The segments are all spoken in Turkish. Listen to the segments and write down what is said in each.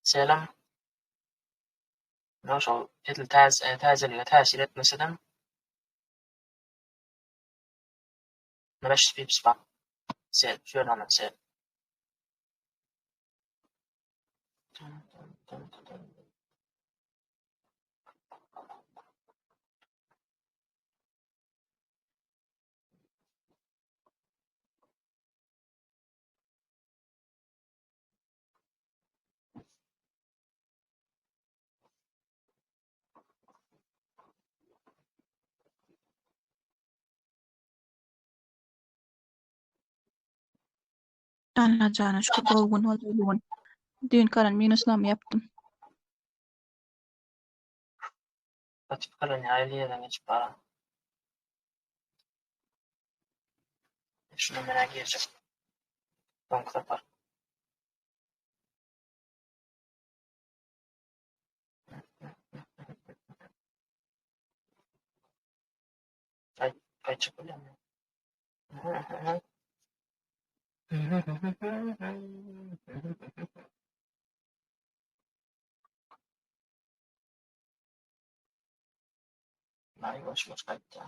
Selam. Ошол edil täzelige täsir etmesedem 5 pips bak. Sen şöyle sen. Anlayacağına şükür dolgun oldu bugün. Dün kalan minuslam yaptım. Açıp kalan aileyeden geçip bara. Şunu merak edeceğim. Bank yapar. Ay çıkıyor mu? Ay boş kayıttı.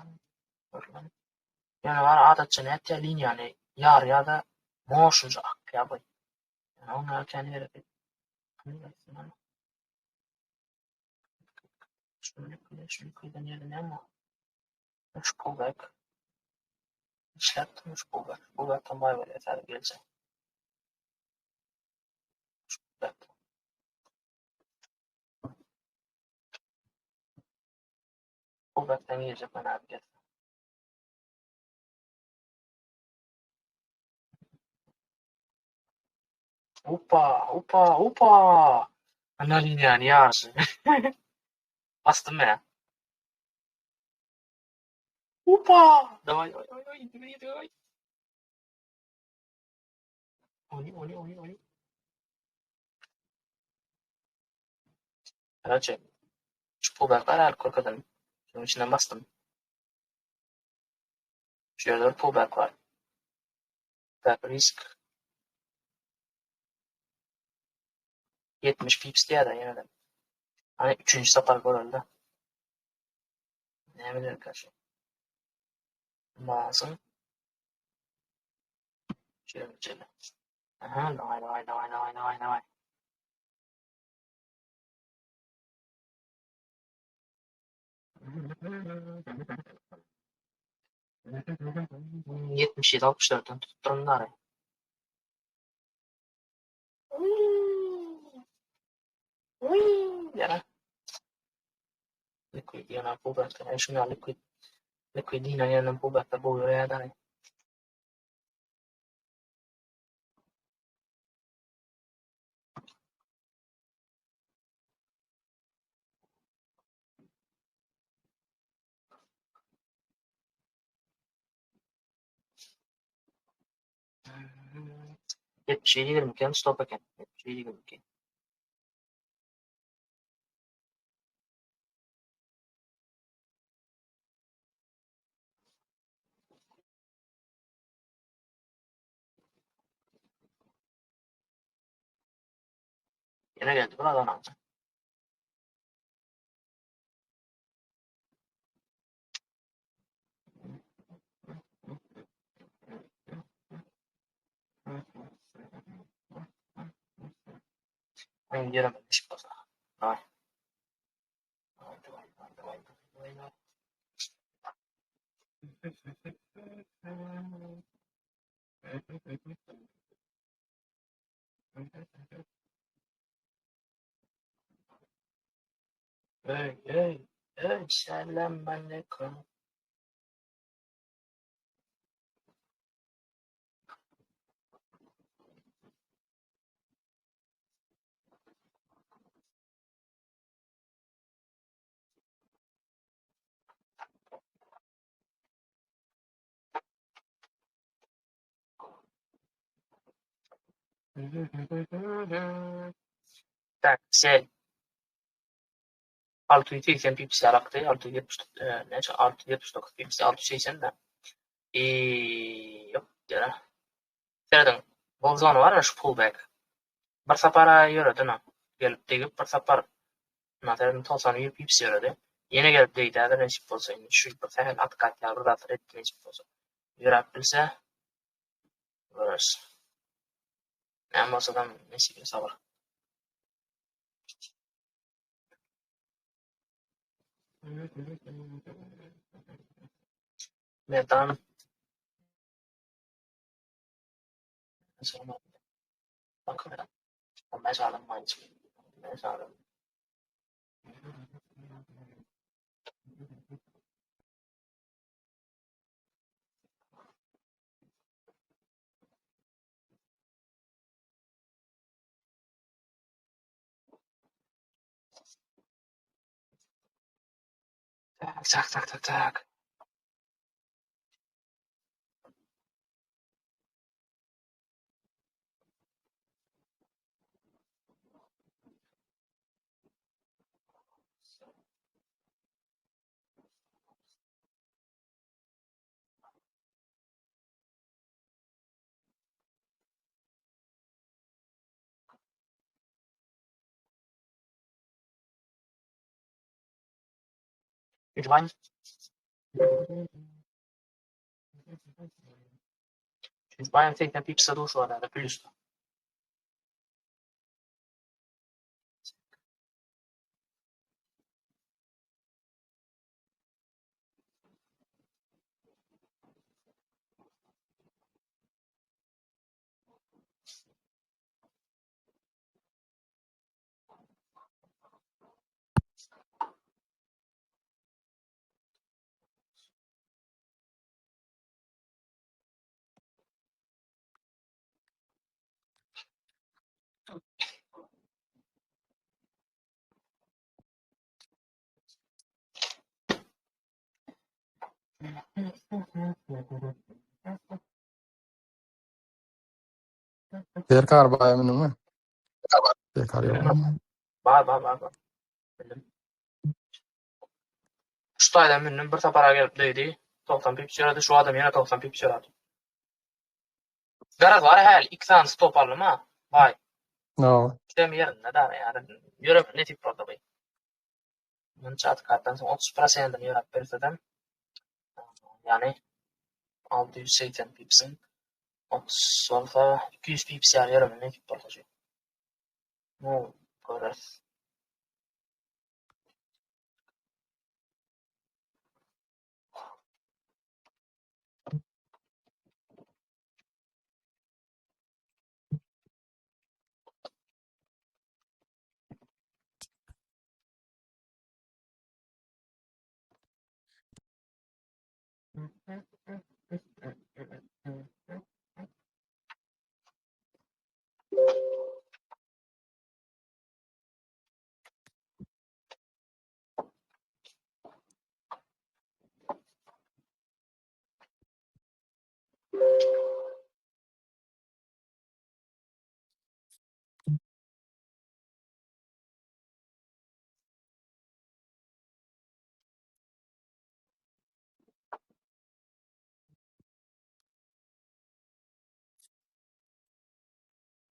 Yani var adatçı net ya linyani yar ya da moşunca ak ya boy. Yani onlar kendi verir. Şunu kıydan yerine ama şu pullback işlettim şu pullback. Pullback'tan bay var yeter gelecek. Şu pullback. Pullback'tan gelecek ben abi getir. Опа! Она линян yarısı. Bastım ben. Опа! Давай, давай. Oni. Короче, şu pullback'lar her korkadım. Şunun içinden bastım. Şurada bir pullback var. Back risk 70 pips diye de yine de. Hani 3. sapar görüldü. Ne bilir karşı. Lazım. Şöyle. Aha, давай. 77-64'ten tutturumlar. Yana. Liquid yana pullback'ta. Yani şuna liquid yine yana pullback'ta bu ya da. Hep şeyi girmişken stop eken. Hep şeyi girmişken. Yine geldi buradan aldı. Ben girememiş basa. Ay. Давай. Hey, selam aleyküm. Так, sel. 680 pips yaraktı. 679 pips. 680 de. Yok ya. Seradan. Bolzano var ya şu pullback. Bir sapara yürüdü ne? gelip tegip bir sapar mesela 91 pips yöredi. Yine gelip deydi ne iş bolsa indi şu bir sahel atkat ya burada etme iş bolsa. Yürap bilse görüş. Ama olsadan nesibe sabır. Medan mesela bakın ben sağlam manç. Ben sağlam. Tak. Üdvan. Üdvan tekne pipsa duşu var da plus. Tekrar bayramın mı? Tekrar yok. Ba. Bildim. Şutaydan minnim bir sapara gelip deydi. 90 pips yöredi şu adam yine 90 pips yöredi. Garaz var hal 2 tane stop aldım ha. Vay. No. Gidem yerinde da yani. Yörem ne tip orada bay. Ben çat kattan sonra 30%'ını yörep verseden yani 680 pipsin 30 olsa 200 pips yer yörem ne tip orada şey. Bu Garaz.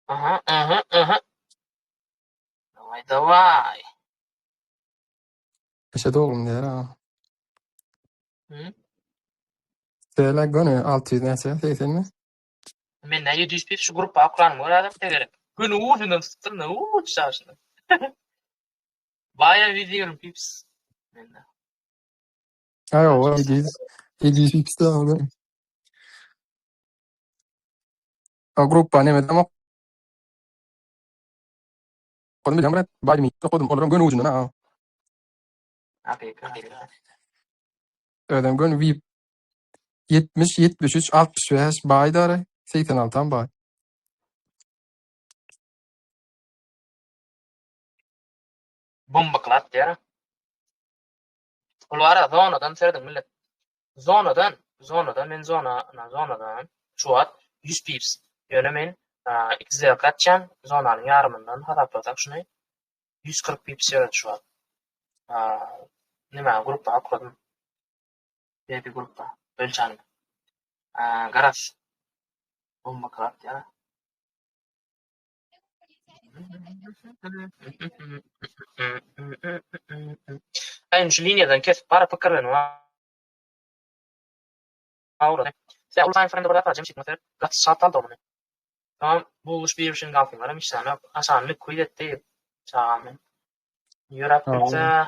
Aha. Давай. İşte doğum der ha. Hı? Tele gönü 600 neyse 80 mi? Men ne 700 pips şu gruppa akran mı adam tegerek. Gün uğrundan sıktın ne uğur çarşında. Baya biliyorum pips. Men de. Ay o 700 fixte aldı. O grup ne mi ama kodum bilen bırak. Bari mi? Kodum olurum gönü ucundan ha. Abi. Ödem gönü VIP 70, 73, 65 bay da 86 bay. Bomba klat ya. Ulara zonadan serdim millet. Zonadan men zonadan şu at 100 pips. Yöne men ikizler kaçan zonanın yarımından hataplatak şunu 140 pips yönet şu at. Nima gruppa akuradım. Bir gruppa. Ölçanım. Garas. Bomba klat ya. Ben şu linyadan kesip para pıkırın var. Sen ultan frende burada yapacağım şey mesela kat satal da onu. Tamam bu iş bir işin kalkın var. Mişsana asanlık kuydetti. Sağmen. Yürap bize.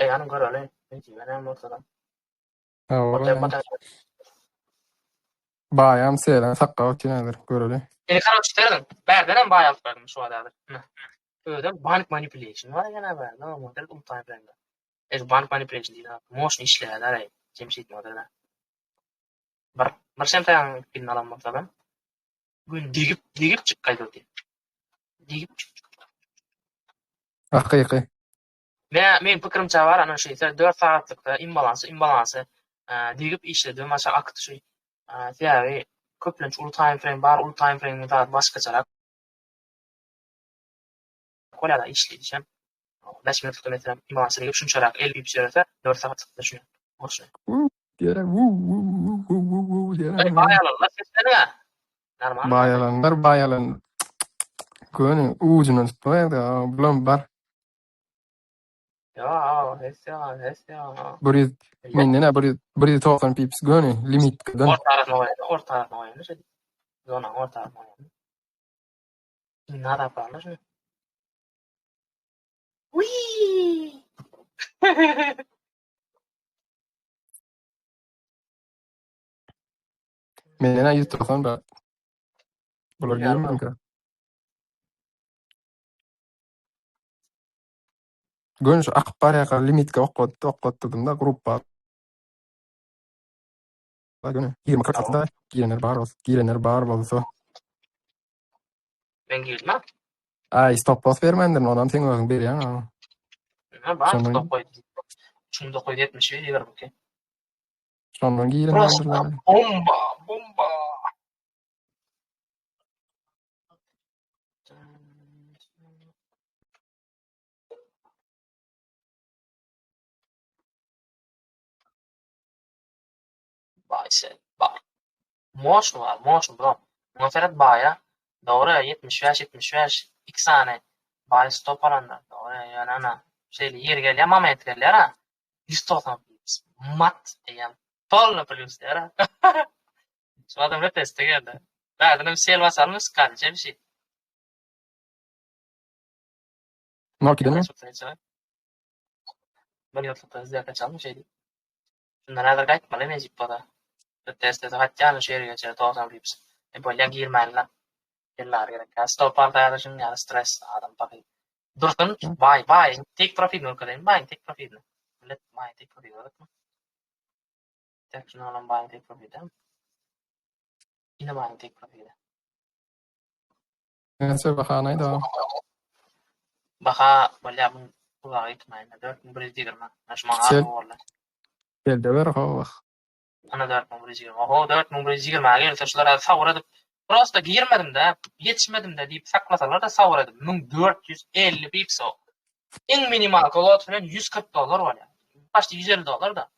Yanım göröle. Ne diyeyim ortadan. Ortaya batan. Bayam selen sakka otinadır göreli. Karar çıkardın. Berden bayağı verdim şu adadır. Öyle bank manipulation var ya ben. No model ultan frende. Bank manipulation değil. Motion işler. Cemşit modeli. Bir semtayang pinnalan baksadan. Bugün digip çıkkaydı diye. Digip Hakyky. men pikirimçe var ana şey 4 saatlikda imbalansı digip işlediğim aşağı aktı şey. Yani köplenç ulu time frame var. Ulu time frame'ni daha başkaçarak kolada işleyeceğim. 5 minutda mesela imbalansı digip şunçarak 50 bir sürete 4 saatlikda şunu. Olsun. Diýere diýere. Bayalanlar sesleri normal. Bayalan. Göni ucundan tutmaýar bulan bar. Ya, hesya. Bir 90 pips göni limit kıdan. Orta oyunu. Zona orta oyunu. Nada yaparlar mı? Wii! Mene 190 bar. Bular girmedim ka. Göni şu akbar ýa limitka okotdum da gruppa. Göni 20 40 girener bar bolsa. Ben girmem. Ay stop loss vermendir ondan teň özüň berýän. Ben stop koydum. Şunu da koydu 70 veriyor bu ki. Şondan Просто girenlerdir. bomba. Bak. Motion bro. Muhafaret baya. Doğru 75 2 saniye. Baya stop alanda. Doğru yani ana. Şeyli yer gel ya moment gel ya. 190 pips. Mat diyem. Polno plus ya. Şu adam ne teste geldi. Bazen bir sel basalmış kalınca bir şey. Nok idemi? Ben yotluqda izleye kaçalım şeydi. Şundan kadar qaytmalı ne jippada. Teste hatta şeriye 90 pips. Böyle girmeli. Yıllar gerek. Stop alda şun yani stres adam bakay. Dursun buy take profit nur kadar buy take profit. Let buy take profit olur mu? Tek şunu alan buy take profit. Yine buy take profit. Neyse bahanaydı o. Baha böyle bu kulağa gitmeyin. 4120. Naşma ağır oldu. Gelde ver o. Ana 4120. Oho 4120 gelirse şulara savuradım. Prosta girmedim de, yetişmedim de deyip saklasalar da savuradım. 1450 pips o. En minimal kolot falan $140 var yani. Başta $150 da.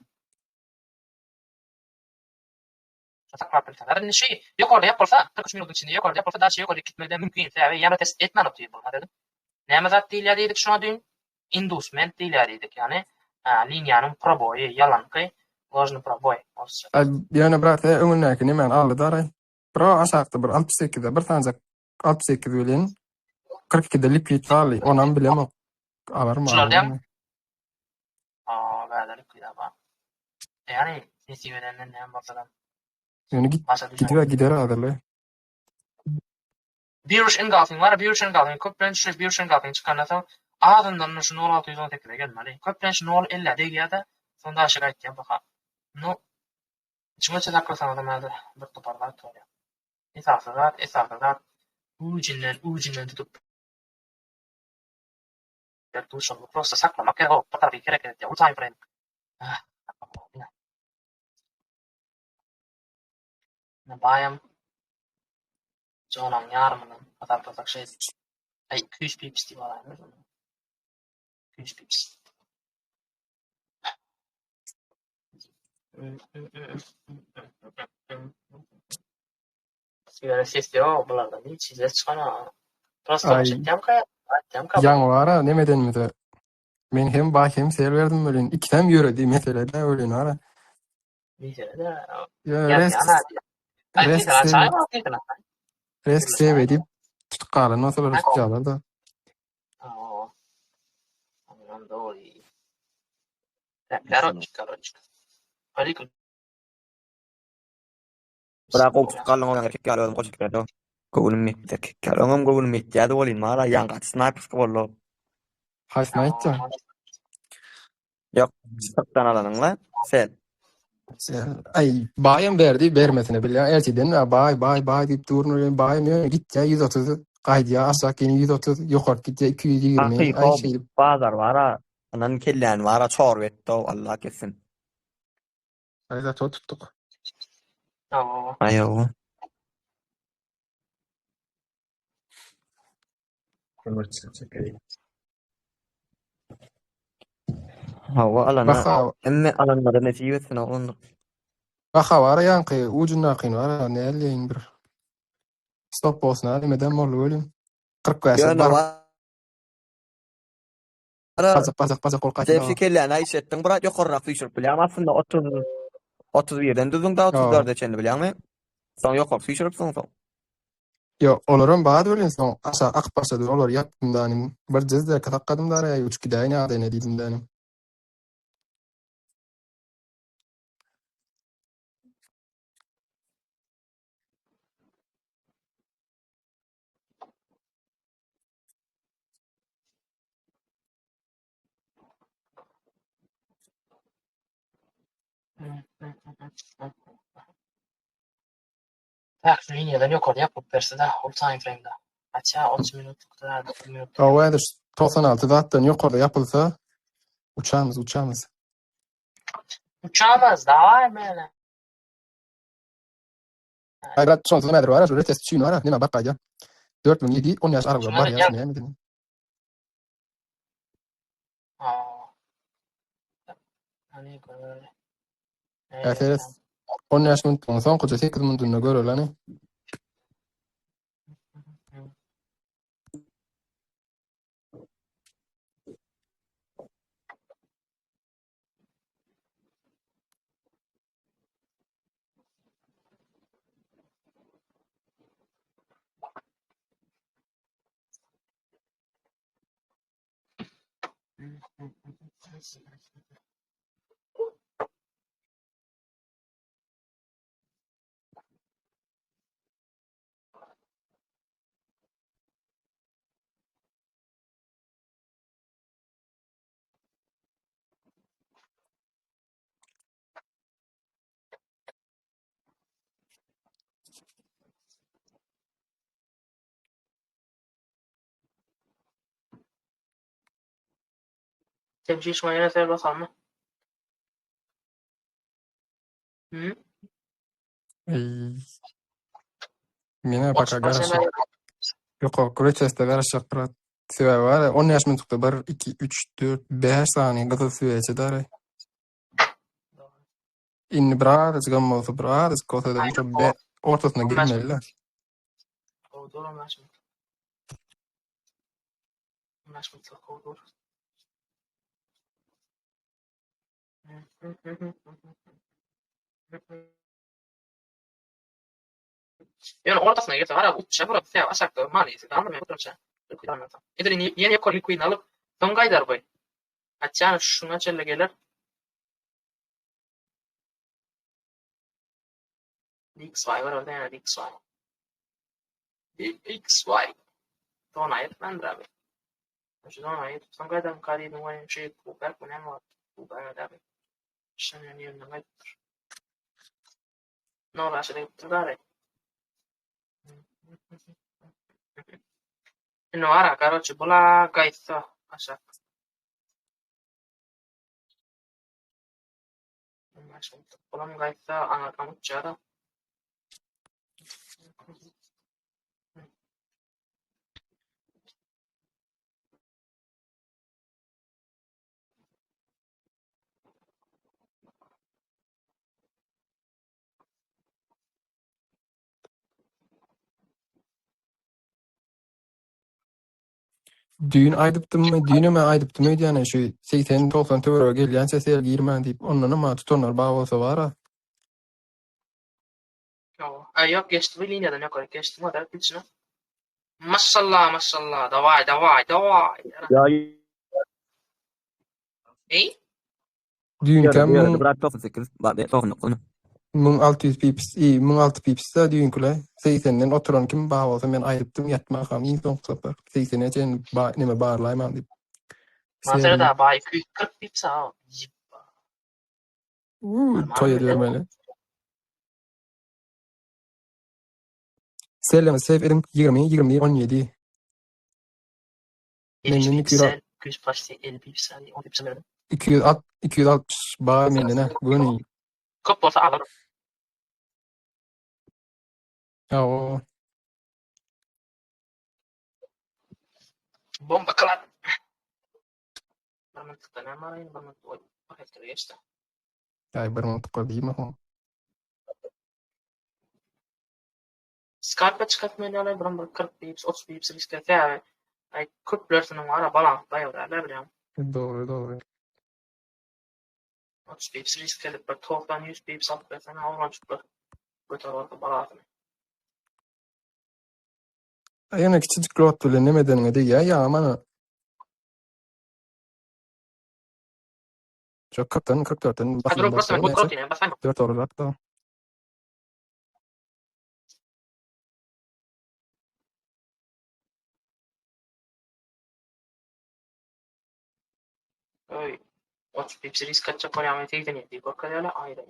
Saklar bilseler. Ne şey yukarıda yapılsa 43 minutun içinde yukarıda yapılsa daha şey yukarıda gitmeden mümkün. Yani yana test etmen atıyor bunu dedim. Ne mezat değil ya dedik şuna dün. Inducement değil ya dedik yani. Linyanın proboyu yalan ki. Lojnu proboy. Yani bırak ya öňündäki nimen aldy daray. Bro aşakda bir 68'de bir tanjak 68 bilen 42'de lipit aly. Onam bilemok. Alarm Şular dem. var. Gadalık ya bak. Yani nesibeden ne baksadan. Yani gider adırlı. Bearish engulfing var. Bearish engulfing. Köplenç bearish engulfing çıkandan sonra ardından şu 1618'e gelmeli. Köplenç 050 degiyada sonda aşağı gitken baka. No. Çima çaklasan adamlarda bir toparlar toya. Esasızat. Ucinden tutup tutuşun. Prosta saklamak gerek o. Patar bir gerek ya. Time frame. Bayam. Jonan yarmının patar patak şey. Ay 200 pips diye var. 200 pips. Sigara sesi o bulardan hiç ses çıkana. Prosto Ay başlayacağım kaya. Atacağım kabul. yan vara nemeden mi de men hem bak hem ser verdim böyle ikitem yürüdü mesela da öyle ara. Mesela de Ya gerçi ana resk falan sev çay mı atayım resk çay sev edip tutqalan osalar tutjalar da. Oo. Ondan doğru. Короче. Аликл. Бірақ ол тұтқалың оған еркекке алып қошып кетеді. Көңілім метті еркекке. Оңым көңілім метті. Яды олайын мара яңға снайперске болу. Haysna aýtja. Yok, sırttan alanınla sen. Ay bayam berdi bermesine bile elçiden bay deyip durnuyor bayam ya git ya 130 qaydı ya aşağı yine 130 yukarı git ya 220 ay Haqiqo şey bazar vara. Anan kellen vara çor vetti o Allah kesin. ayda tuttuk. Oo. Ayo. Hava alana. Baxa Emme alanmadan netiyesin oğlum. baxa var yankı ucundan qyn var ne elleyin bir stop olsun hadi meden mol ölüm 40 yaşa Yana bar vara. bazak kolqatın Zevşi da. kellen ay settin bırak yukarı fişir bilýän aslında 31'den düzüň da Yo 34'e çendi bilýänmi? Soň yukarı fişiripsiň soň. yo olurum baad ölün son asa akpasa olur yapımdanim bir cezde kataqadım da ya 3 gidayni adene didimdanim. Tak linjadan yukarı yapıp verse de whole time frame'da. Hatta 30 minutlukta 1 minutluk O yapıp. vedir 96 dattan yukarıda yapılsa uçağımız. Uçağımız da var böyle. Hayrat son sözü var. Şöyle test çiğ var. Ne bak ya. 4007 10 yaş araba Şuna var da ya gel. ne mi? Oo. Hani böyle. Evet. 10 yaş mı son koca 8 mı dünne görür lan. تمشي شوية زي البصل. Hı? Mene baka 30% garaşı. Yok o Greçeste garaşı yapırat. Sive var. 10 yaş mı tuttu? 1 2 3 4 5 saniye kadar sive çedare. İnni brades gamma brades kota da bir be ortasına girmeliler. Kovdur 15 minut. 15 minutlık kovdur. Yani ortasına girse var ya uçuşa vurup sev aşakta maliyeti de anlamıyor uçuşa. İdri yeni yukarı likuidini alıp son gaydar boy. Hatta şuna çelle gelir. XY var orada yani XY. XY. Son ayet ben de abi. Şu son ayet son gaydar kari numarayı şey kuber bu ne var? Kuber de abi. Şimdi yani yönüne gaydar. Ne olur aşağıda tutar. No ahora, короче, была гайса aşağı. Bulam gaysa anlatamam çara. düğün aydıptım, düğünüme aydıptım yani şu 80-90 euro gelyen sesel girmen deyip ondan ama tutonlar bağ olsa var ha. Yok geçti bir linyadan yok öyle geçtim hadi bitsin. Maşallah maşallah davay davay davay. Ya İyi. Düğün yarın kam yarın bırak tofun 8 bak be tofun yok. 1600 pips, iyi 1600 pips da düğün kula. 80'den oturan kim bağ olsa men aydıptım yatma kam iyi son sapar. 80'e çen neme bağırlayman deyip. Masada Seri. da bay 240 pip sağ. Toy ediyorum öyle. Selam severim 20 17. Menden 200 pasti 50 pip sağ. 10 pip sağ. 260 bağ menden bunu. Kop olsa alırım. Ya o Bomba kılar. Ben tıktan ama arayın ben oy. Paket kere geçti. ay bir mantık değil mi o? Skype'a çıkartmayın alay buram 40 pips 30 pips riske yani. Ay 40 blörsünün ara balans dayağı ne bileyim. Doğru. 30 pips riske edip bir toptan 100 pips alıp versen avran çıkıyor. Götür orada balansını. Ayağına küçücük grot bile ne medeni de ya aman. Çok 44'ten Hadi dur basın bu neyse. protein basayım. 4 olarak da. Öy. 30 pips riske edecek koyamaya teyden yedi. Bakayla ayrı.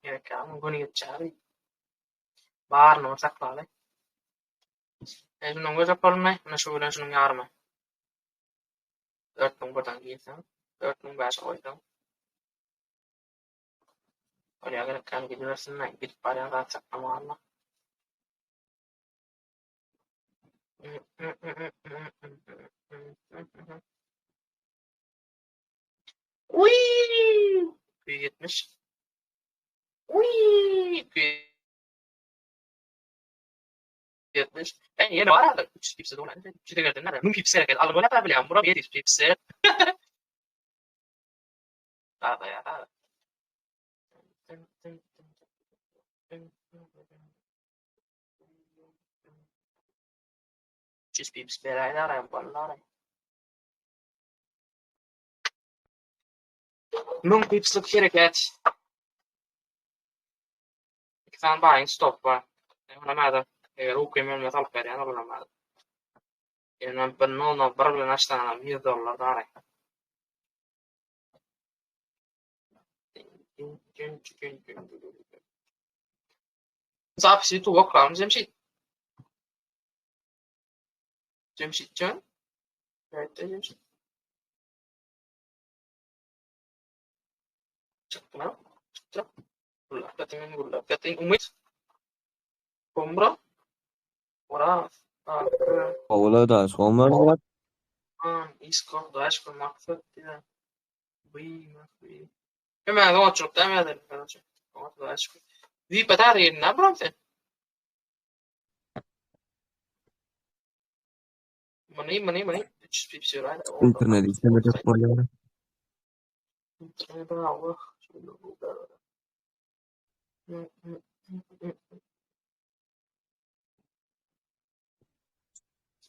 Evet ya bunu geçer. Bağırma sakla. Şunun göz yapalım ne? Şu bilen şunun yarımı. 4 buradan giysem. 4 5 koydum. Oraya gerek kan gidiyorsun ne? Bir paraya da saklama Allah. Uy! 70. Uy! 70. Ben yine var arada 3 pipse dolan. 3 de geldi nerede? 1 pipse geldi. Al böyle yapabiliyorum. Bura 7 pipse. Daha da ya. 3 pips berayda arayın vallahi. 1 pipslik hareket. İki tane buying stop var. Ona madem okuyayım ben alıp vereyim ona madem. Yani ben onu barla naştan $100 da arayın. Zapisi tu bakalım Cemşitcan. Evet Cemşit. Çıktı mı? Çıktı. Gulak katin umut. Kumbra. Ora. Oğla da sonra bak. İsko. Daş bu maksat diye. Bıy. Hemen o çok da hemen o daş. Bir bedar yerine bıraktın. Money. 300 pips euro. İnternet istemedi koyuyor. Bravo.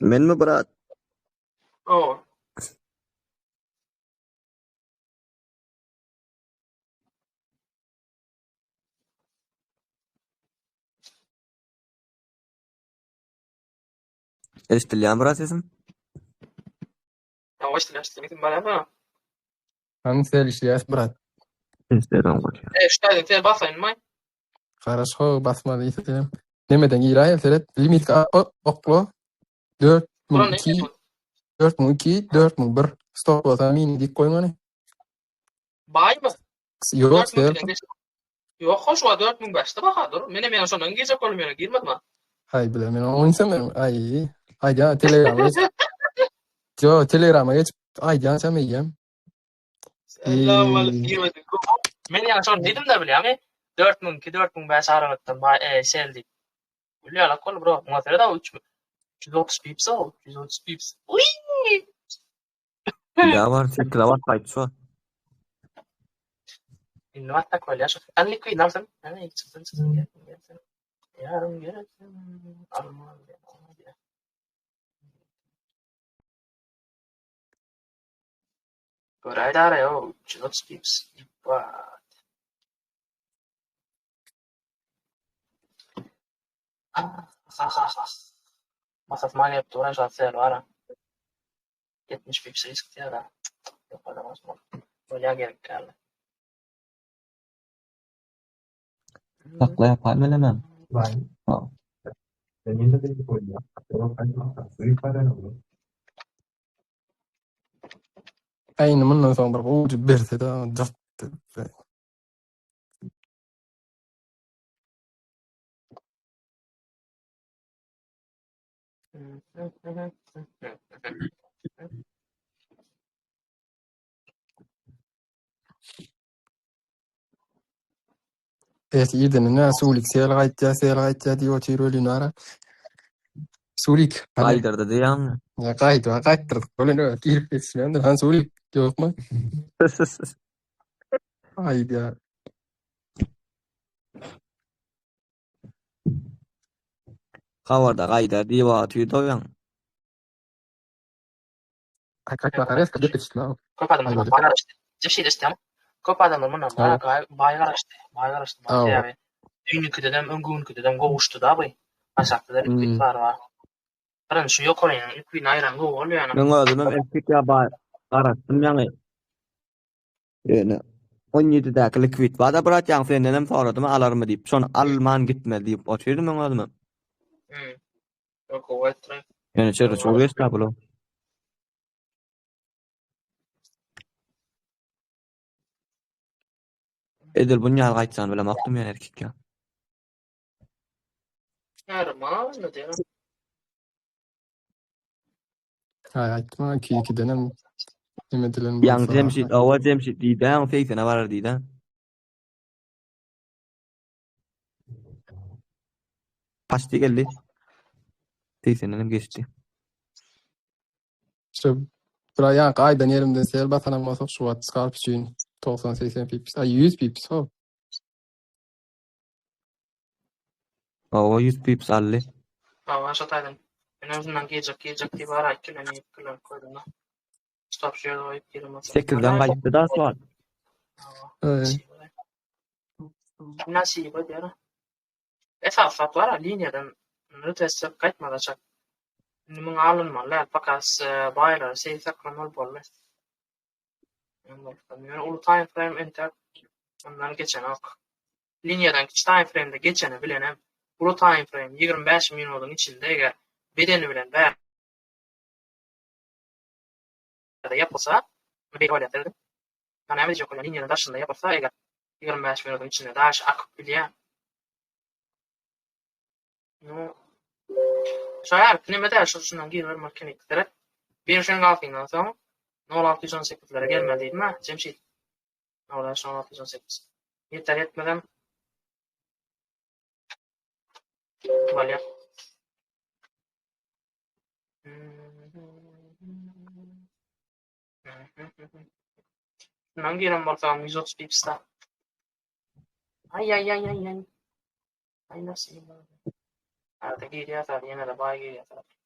Men mi bırak? Oh. İstiliyan bırak sesin. Ja, Oisterlästä, miten mä lähdin? Han selişiyas bırak. İstedim koyuyor. Städin till Baffin, mai. Хорошо basmalı istedim. Nemeden girayım seret. Limit oklo. 4 Buran 2 ne? 4 2 4 1 stop olsa min dik koyun hani. Bay mı? Yok 4 ser. Yok, hoş var 4500'te bahadır. Benim son İngilizce kolum girmedi mi? Hay bile men oynasamam. Ay ya Telegram'a geç. Yo Telegram'a geç. Ay ya sen yiyem. Allah'ım Allah girmedi. Ben son dedim de bile ama 4500 aramattım seldi. Biliyor la kol bro. Muhatırı da 3000. 130 pips o. 130 pips. Uy! Bir daha var. 8 var. Kayıt şu. İnnovatta koyuyor. Ben liquid nasıl? Yani ilk çıksın gelsin. Yarın gelsin. Alman diye. Göray da araya o. 130 pips. What? Masaf mali yaptı. Uğraş atsa var ha. 70 pips risk diye da. Yok adam olsun. Böyle gerek geldi. Takla yapar mı elemem? Ha. Ayni bundan soň bir gowy berse-de jat edip. Iyiden suulik sel gaýtja diýip otyr nara. Suulik Kaydırdı diýen. ya gaýtyrdyk. Ölen girip geçmende han suulik ýokmy? Aýdýa. Kawarda kaydar diýip atýar doýan. Akak bakares kadar geçti. Köp adamlar Aynen. bana araştı. Bir şey de istem. Köp adamlar bundan Tamam. bayağı araştı. Bayağı araştı. Tamam. Yani dünkü dedem, öngünkü dedem kovuştu da bey. Aşakta da likvid var. Paran şu yok olan likvid ayran go oluyor yani. Ben özümem erkek ya araştım yani. Yani 17'däki liquid bada birat ýa senden hem soradım alarmy diýip. Şonu alman gitmeli diýip oturýardym ben özümem. Yok o etre. Yani çere çok estağfurullah. Edil bunyal gaýtsan bilen akdym ýa erkek ýa. Erman ne diyor? Aytma ki denem nimedilen Ýa Cemşit, awa Cemşit diýden feýsene barar diýden. Paşdy geldi. Feýsenem geçdi. İşte buraya qaydan yerimden sel batana masaf şu wat skarp için 90-80 pips. Ay 100 pips o. Awa 100 pips ally. Ama aşağıdaydım. En azından gelecek diye var ayıttı. Ben iyi kılan koydum da. Stop şöyle o ip girim. 8'den gaýtdy da sual. Nasıl iyi bu diyor. Esas var linyadan nötesi kaçmadan çak. Nimen alınmalı. Fakat bayrağı saklamal bolle. Yani ulu time frame enter. Ondan geçen ok. Linyadan time frame'de geçeni bilenem. Ulu time frame 25 minutun içinde eğer bedeni bilen de yapılsa bir gol yatırdım. Yani emredecek olan linyanın dışında yapılsa eğer 25 minutun içinde daş akıp biliyor. Şayar klimede şundan girer mekanikleri. Bir şeyin altından sonra 0618'lere gelmediydi mi? Cemşit. 0618. Yeter yetmeden Valya. Şundan giren bakalım 130 pips'ta. Ay. Ay nasıl yiyeyim abi? Artık giriyor tabii. Yine de bay giriyor tabii.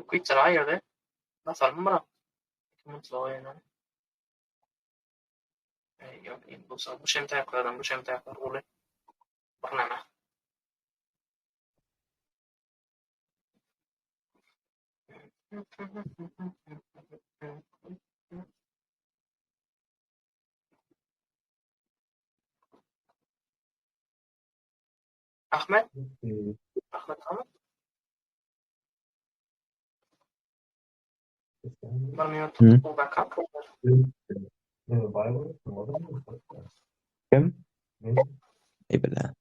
Qui ayırdı. Nasıl mı bana? Mutlu oyunu. Yok, bu şemte ayaklar ulu. Bakın hemen. Ahmet tamam. Var mı yok? Bu bakan. Kim? Ey bilä.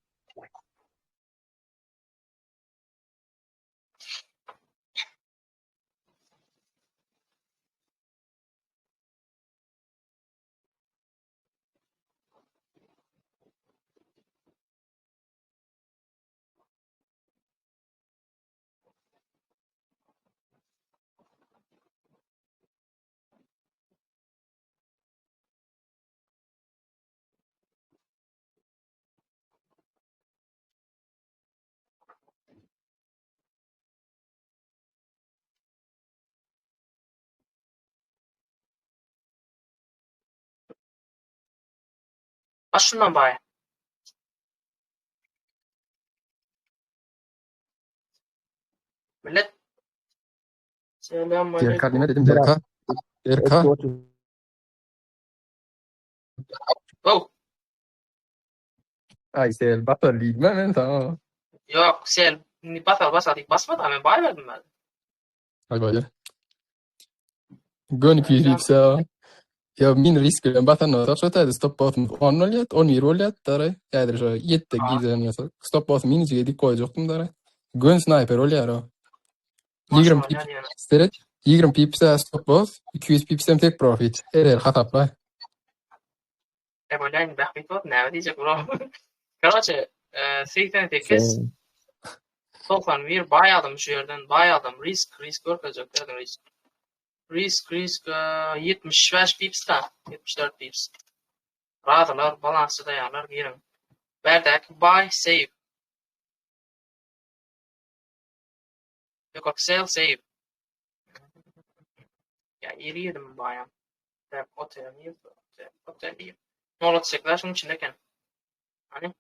Başından bay. Millet. Selam Diğer aleyküm. kalime dedim Berka. Berka. Oh. Ay sel batal ligme men tamam. Yok sel. Basar. Basmadı ama bay verdim ben. Ay böyle. Gön kuyruğu ja min risk är bara att så att det stoppar åt onnoljat on miroljat där ja det är jättegiden så stoppar åt min så det koy joktum där gun sniper oljaro yigram Maşallah pip yani. steret yigram pip sa stoppar åt 200 pip sem tek profit er khatap ba Ebolani بحث نه diyecek bro. Короче, 88 Tofan bir bayalım şu yerden bayalım. Risk örtecek dedim risk. Risk 75 pips da 74 pips. Rahatlar balansı dayanlar girin. Berdek buy save. Yok save. Ya yerim bayan. Tap otel. 0.8 şunun içindeyken. Hani?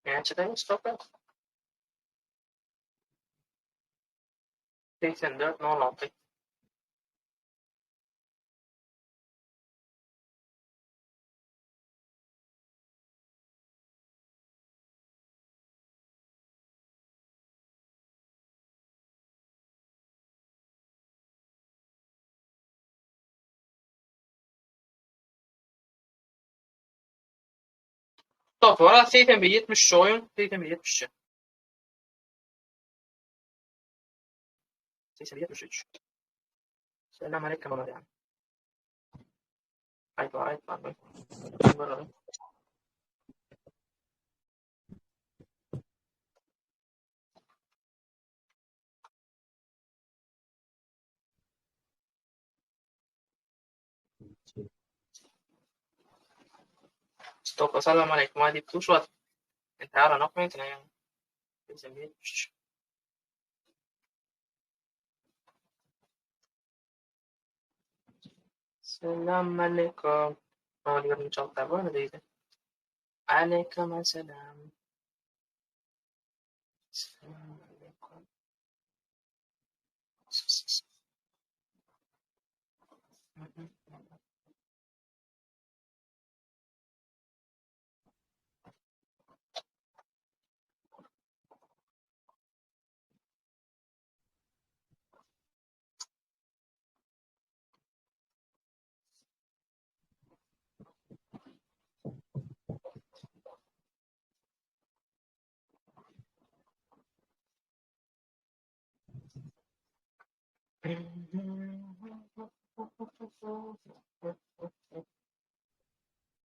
Gerçekten stop et. 84.06. Stop var. 70 şu oyun. 70. 73. Selam aleyküm ona yani. Ayıp var. Stop. Selam aleyküm. Hadi tuş var. انت على نقمة يعني. 73. Selam aleyküm. Alıyorum çok da böyle değil. Aleyküm selam. Selam aleyküm.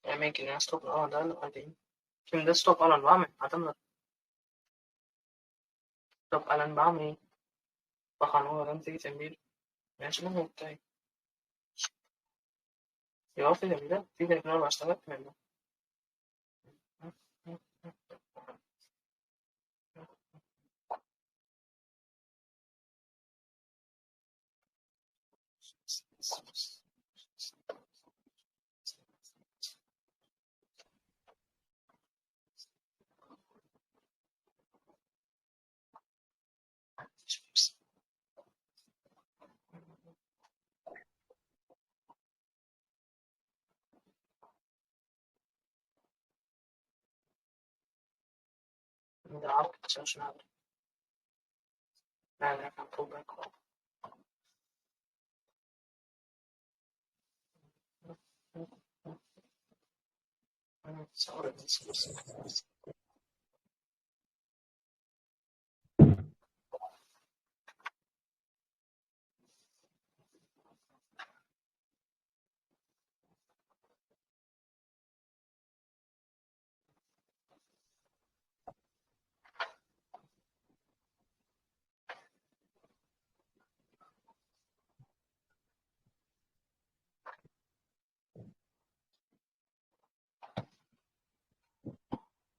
Yemek yine stop alan hadi. Kimde stop alan var mı? Adamlar stop alan var mı? Bakan o adam 81. Ben şunu noktayım. Yok dedim de. Bir de başlamak ben de. Bir de alt çalışın abi. Ben de pull back. Sabır edin.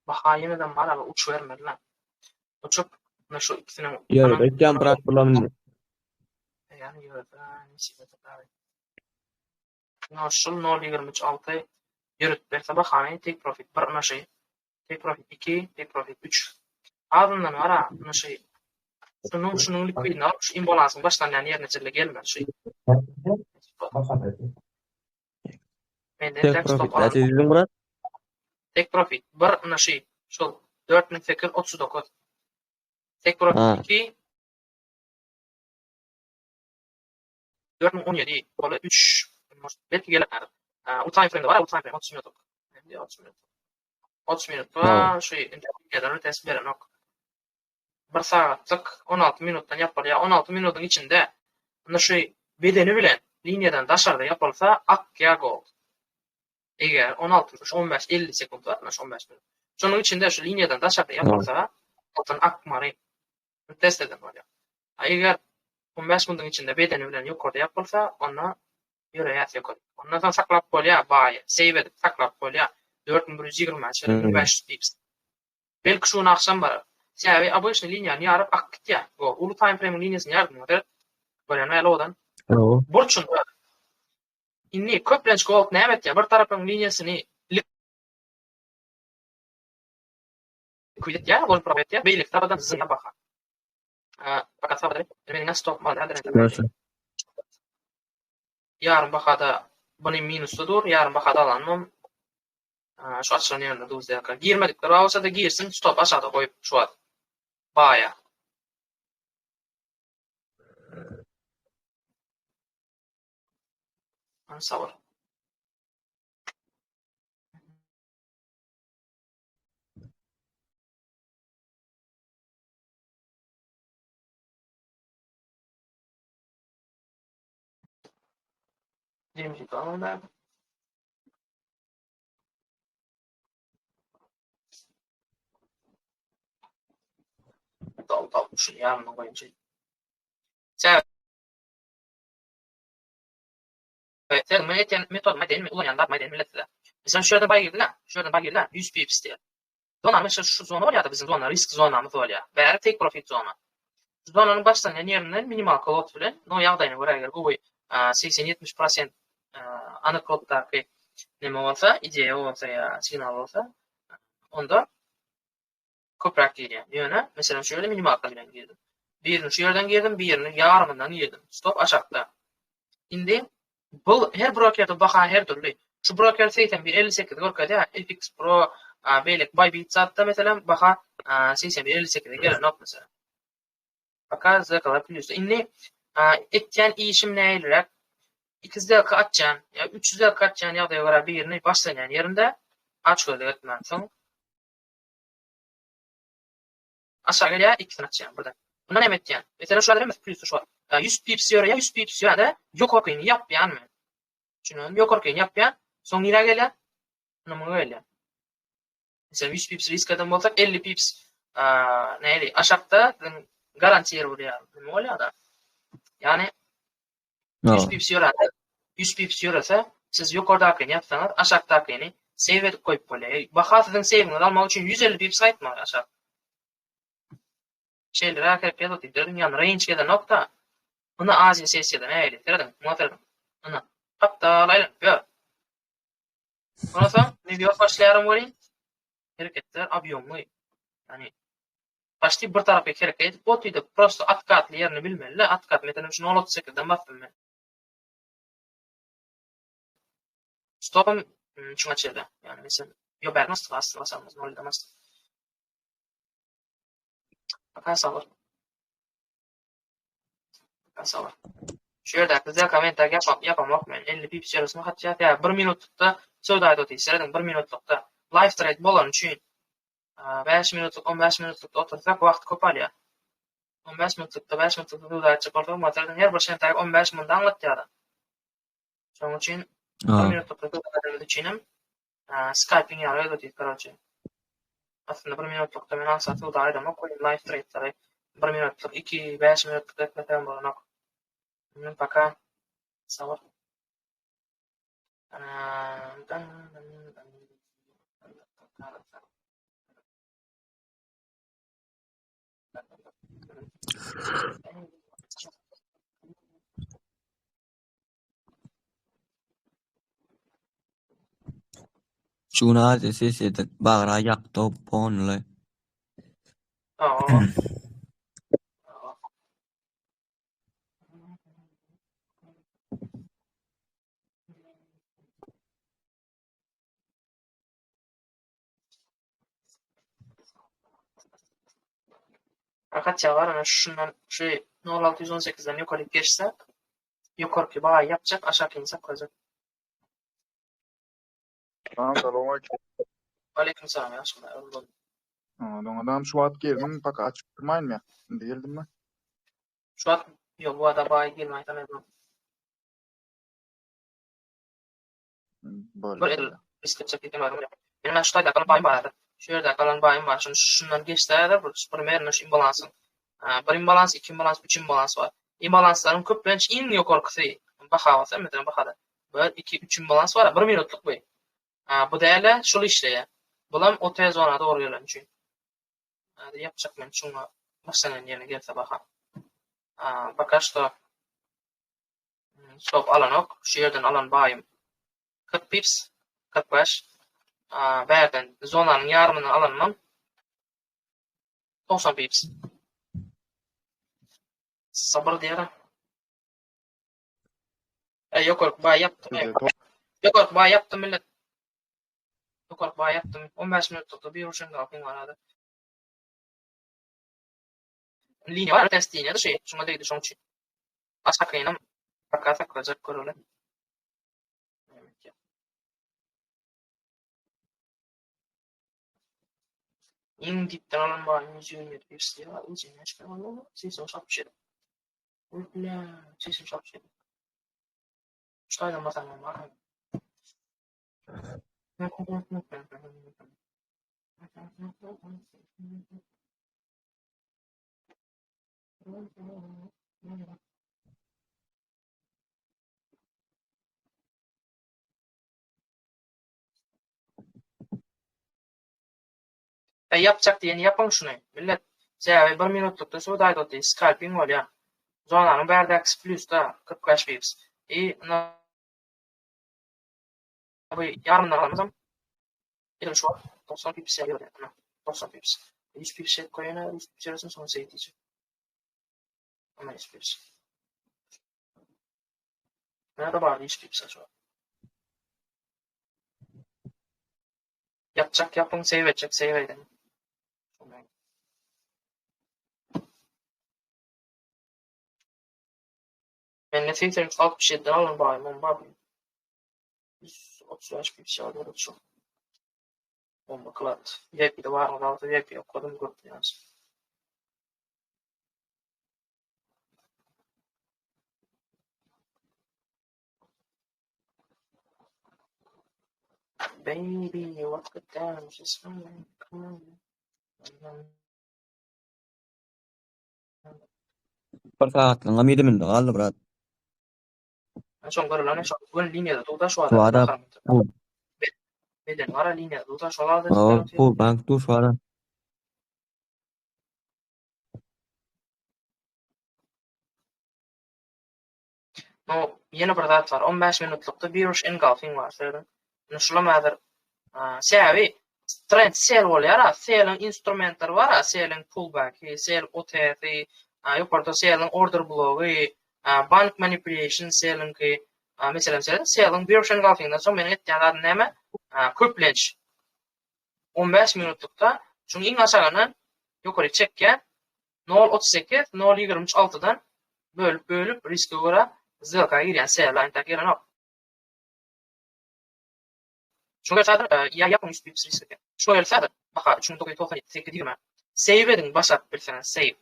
Baha yeniden bana uç vermedi lan. Uçup şu ikisinin Ýöre etýän bırak bulamyn. yani yöreden nisbet abi. No şul 0,26 yürüt verse bahane tek profit bir naşy. Tek profit 2, tek profit 3. Ardından ara naşy. Şunun likvidini alıp şu imbalansın baştan yani yerine çelle gelmez şey. Mende Tek tek profit stop alan. näçe Murat? Tek profit bir naşy. Şol 4839. Tek Ha. profit 2 4017 böyle 3 belki gelir. O time frame'de var, o time frame 30 minut. 30 minut. 30 minut var, şey internetten test veren ok. 1 saatlik 16 minuttan yapar ya 16 minutun içinde bunu şey bedeni bilen linyadan daşarda yapılsa ak ya gol. Eğer 16 15 50 sekund var, 15 minut. Şunun içinde şu linyadan daşarda yapılsa altın akmarı test eden var ya. Eğer 15 minutun içinde bedeni bilen yukarıda yapılsa ona yürüyet yok. Ondan sonra saklap koyya bay, save edip saklap koyya 4120 şeklinde 5 pips. Belki şu akşam var. Säbi abışny linýany ýaryp akýa. Go, ulu time frame linýasyny ýardyp bolany alodan. Burçun. Inni köplenç gold nämet ýa bir tarapyň linýasyny likwidet ýa, bol probet ýa, beýlik taradan zyna baha. Fakat sabada meniň stop mal adrenaline. Yarın bahada bunun minusudur, yarın bahada alanmam. Şu açılan yerine de uzdayaka. Girmedikleri olsa da girsin, stop aşağıda koyup şu ad. Baya. Sabır. Diyeyim tamam ben. Dal şu yarın koyunca. Sen metod maden ulanyanlar maden milletler. Mesela şuradan bay girdiler. Şuradan bay girdiler. 100 pips diye. Zona mesela şu zona var ya da bizim zona risk zonamız var ya. Veya tek profit zona. Zonanın başlangıç yerinden minimal kolot bilen no ýagdaýyna görä eger gowy 80-70% anakoddaky neme bolsa, ideýa bolsa ýa signal bolsa, onda köprak girýär. Ýöne, meselem şu ýerde minimal bilen girdim. Birini şu ýerden girdim, birini ýarymyndan girdim. Stop aşakda. Indi bu her brokerde baha her türlü. Şu broker 81-58 görkede FX Pro beýlik Bybit satda meselem baha 81-58 gelen ok meselem. Fakat zakala plusda. Inni etken işim näýlerek 200 atjan ya 300 atjan ýagdaýa görä birini başlayan yerinde aç gözle etmän soň aşağı gelýär 2 atjan burada. Buna näme etken? Mesela şu adamın plusu şu. 100 pips ýöre 100 pips ýa-da ýokarkyny ýapýanmy? Şunu ýokarkyny ýapýan, soň nire gelýär? Nima gelýär? Mesela 100 pips risk adam bolsak 50 pips näýdi? Aşakda garantiýer bolýar. Nima bolýar da? Yani 100 pips ýörä. 100 pips ýörese, siz ýokardakyny ýapsaňyz, aşakdakyny save edip goýup bolýar. Baha siziň save'ini almak üçin 150 pips aýtmagy aşak. Şeyler hareket ediyor. Yani range gelen nokta. Ona azin sesiyle näýdi? Teredin, motorun. Ona. Hatta aýlanýar. Ondan soň video başlaýarym bolýan. Hareketler объёмный. Yani başly bir tarapy hareket, o tüýde prosto atkatly ýerini bilmeli. Atkat meselem şunu 38'den bastym men. Stop'um şuna çelde. Yani mesela yo bernas basamız 0'da mas. Bakan sabır. Bakan sabır. Şu ýerde güzel komentar yapamak men 50 pips ýarasy hatça 1 minutda söwda aýdyp ýetirdim 1 minutlukda live trade bolan üçin 5 minutluk 15 minutluk otursak wagt köp alýar. 15 minutlukda 5 minutlukda duýdaýçy bolsa materden her bir şeýle 15 minut anlatýar. Şoň üçin 1 minutlukda duýdagany üçinem Skype'in ýaly ödedi garaçy. Aslında 1 minutlukda men ansatı udaýdym, koýun live trade'lary 1 minutluk, 2, 5 minutluk etmeden bolan. Men paka sabır. Şuna sesi bağıra yaktı onunla. Fakat ya var ana şundan 0618'den yukarı geçsek yukarıki bağı yapacak aşağı insek koyacak. Tamam, selamünaleyküm. Aleykümselam ya şuna. Adam şu at geldim, paka açıp durmayın mı? Şimdi geldim mi? Şu an yok bu ada bağı girmeyi tanıdım. Böyle risk çektiğim var. Benim şu da kalan bayım vardı. Şurada kalan bayım var. Şundan geçtiler bu primerin şu imbalansın. Bir imbalans, iki imbalans, üç imbalans var. İmbalansların köplenç in yukarısı. Bahavası mesela bahada. Böyle 2-3 imbalans var. 1 minutluk bu. Bu değerle şol işleye. Bulam o tez ona doğru gelen için. Yapacak men şuna masanın yerine gelse baha. Bakaşta stop alanok. Şu yerden alan bayım. 40 pips, 45. Berden zonanın yarımını alanmam. 90 pips. Sabır diyelim. Yok bay yaptım. Yok bay yaptım millet. Yok bay yaptım. 15 minut tuttu. Bir uçun kalkın var adı. Linja var test linja da şey. Şuna değdi şun için. Aşağı kıyınım. Bakata kıracak kurulu. In dipten alan var. 127 pips diye var. İçin yaşka var mı? Sesim şapşır. Ulan sesim şapşır. Şöyle mesela var. Yapacak diyeni yapın şunu. Millet şey 1 minutlukta suda dotu scalping var ya. Zonanın berdax plus da 45 pips. Bu yarımdan alamazım. Elim şu 90 pips yapıyor yani. 90 pips. 100 pips koyana 100 pips arasında sonra şey diyeceğim. Ama 100 pips. Nerede var 100 pips şu an? Yapacak yapın save edecek save edin. Ben netice 67'den alın bayım on bayım. 135 pips alıyor çok. Bomba klat. VIP de var mı? Altı VIP yok. Kodum grup yani. Baby, what good damn is coming? Come on. Bir saatlığına midiminde kaldı brat. Son görülen şu an linyada tuğda şu Şu adam. adam. Neden var linyada tuğda şu an Bu bank tu şu adam. No, yeni bir zat var. 15 minutlukta bir uç engulfing var. Söyledim. Şulamadır. Sevi trend sell olyara, selling instrumentlar var, selling pullback, sell OTF, yukarıda selling order block, bank manipulation, selling mesela selling bir uç engulfing'dan sonra benim ettiğim neme? Köplenç. 15 minutlukta. Çünkü en aşağıdan yukarı çekken 0.38, 0.26'dan bölüp riske göre zılkaya giren sell line giren o. Şu gelsädir ya yapın üst bir risk. Şu gelsädir baka 3.9 toka 8 Save edin başat bilseniz save.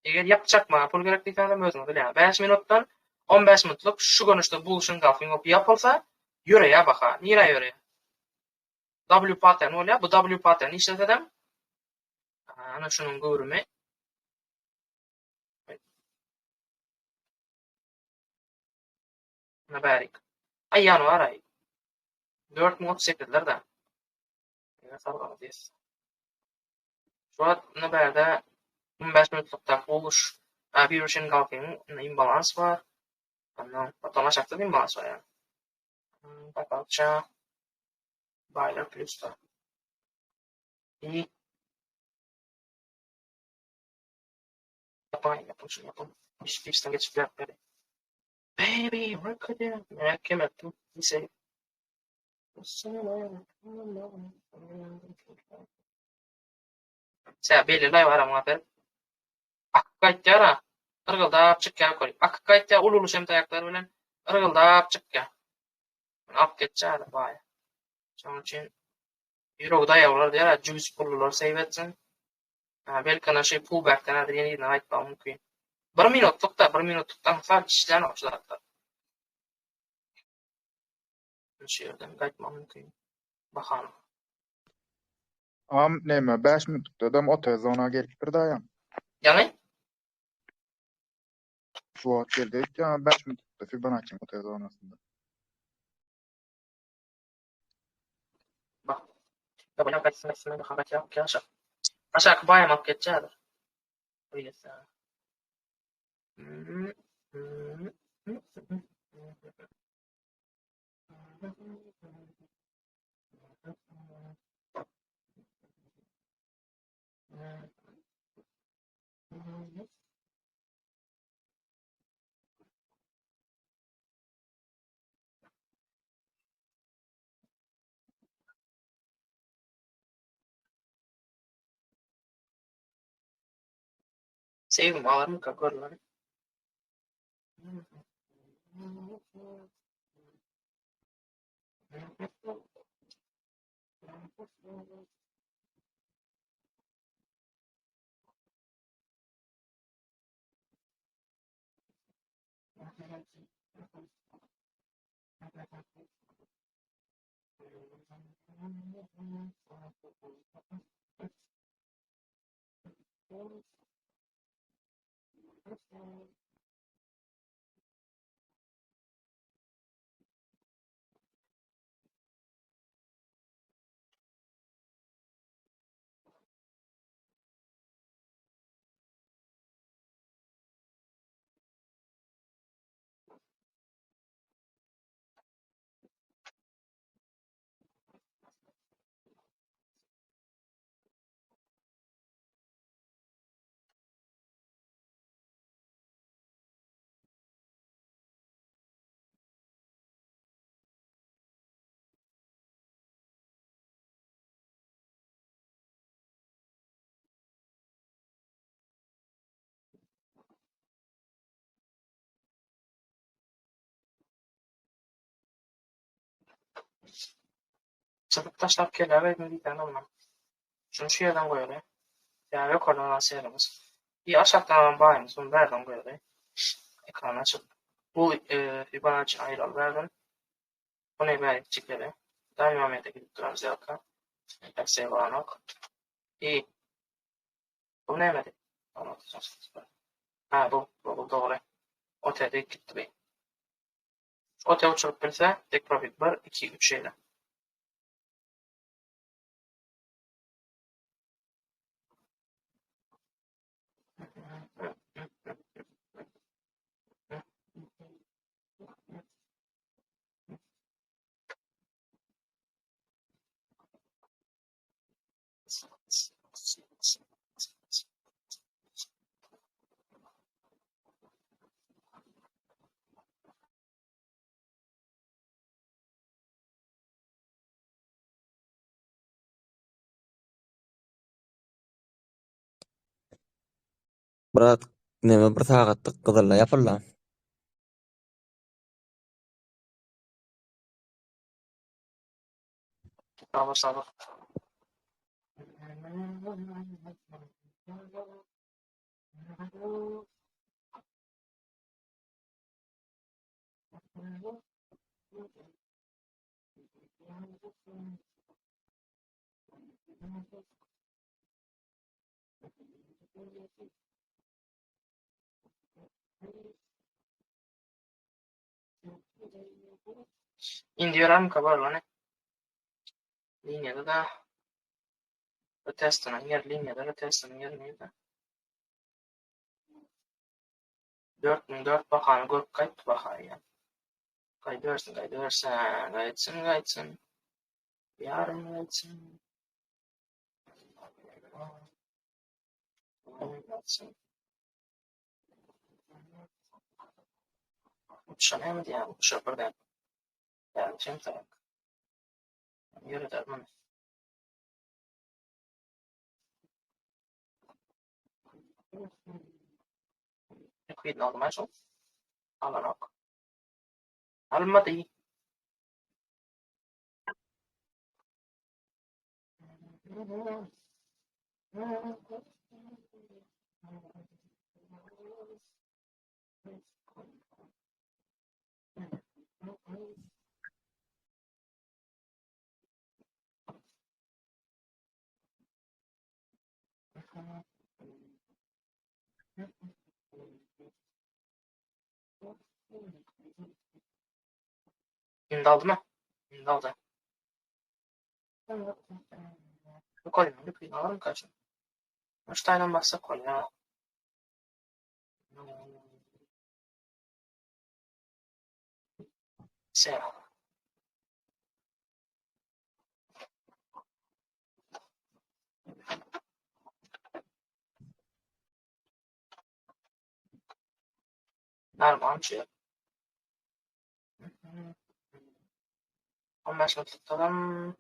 Eger yapacakma pul gerek diýsäňem özüňiz bilýär. 5 minutdan 15 minutluk şu görnüşde buluşun galfing op yapılsa ýöreýär baka. Nire ýöreýär? W pattern bolýar. Bu W pattern işletedim. Ana şunun görümi. Ana bärik. Aýýany var aý. 4038'lerde. Ya sabah diýes. Şu an ne bärde 15 minutlukda buluş. Bir için galfing imbalans var. Ondan otomatik imbalans var yani. Bakalım. Baylar plus da. İyi. Yapın şunu yapın. İşten geçip yapmayı. Baby, work again. Merak ettim. Bir şey. Sen belirlay var ama aferin. Akkaytlara. Irgıldap çıkka koy. Akkaytya ululu şemtayaklar bilen ırgıldap çıkka. Ap geçer bay. Şonun için Euro'da yavrular diýer, juice pullar seýbetsin. Belki ana şey pullback'tan adyr ýene aýtmam mümkin. 1 minutlukdan far kişiler başlar. Şu yerden aýtmam mümkin. Bakalım. Am näme 5 minutda adam otel zona gelipdir daýam. Yani Şu wagt geldi. Ya 5 minutda Fibonacci otel zonasında. bak. Ya bana kaçsın da haber yap ki aşağı. Aşağı baymak geçer. Öyle sen. Sevim alırım kakorlar. Çabuk taşlap keler ve bir tane olmam. Şunu şu yerden koyalım. Yani yukarıdan asayalımız. Bir aşağıdan bağımız. Bunu nereden koyalım? Ekran açıp. Bu Fibonacci ayrıl verdim. Bunu böyle çekelim. Devam ede gidip durarız yakın. Eksiğe bağlamak. İyi. Bu ne emedi? Anlatacağız. Bu doğru. Otelde gitti bey. Otel uçurup bilse tek profit var. 2-3 şeyle. Birat näme bir sagatlyk gyzylla ýapylar. Sabır. Indi görelim kabarlarını. Linyada da testinin yer, linyada da testinin yer neydi? 4004 bakanı görüp kayıt bakayı yani. Kaydırsın. Gayetsın. Yarın gayetsın. Uçuşan mı diye uçuşa buradan. Yani şimdi tabii. Yürü derman. Kuyudun aldım açıl. Alarak. Almadı. Şimdi aldı mı? Şimdi aldı. Koyma bir kuyudun alırım kaçın. 3 tane bassa koy ya. Sev. Normal şey. 15 minut tutalım.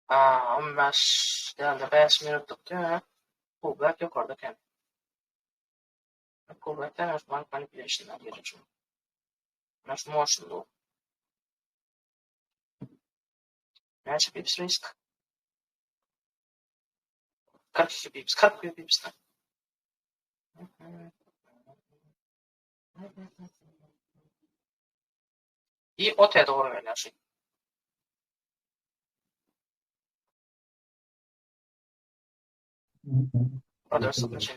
15 değerli 5 minut tutuyor. Kuvvet yukarıdayken. Kuvvetten Osman manipulation'dan gerekiyor. Nasıl motion bu? Neyse pips risk. 42 pips. 40 pips'ten. İyi otaya doğru veriyor şey. Otaya sıkıntı şey.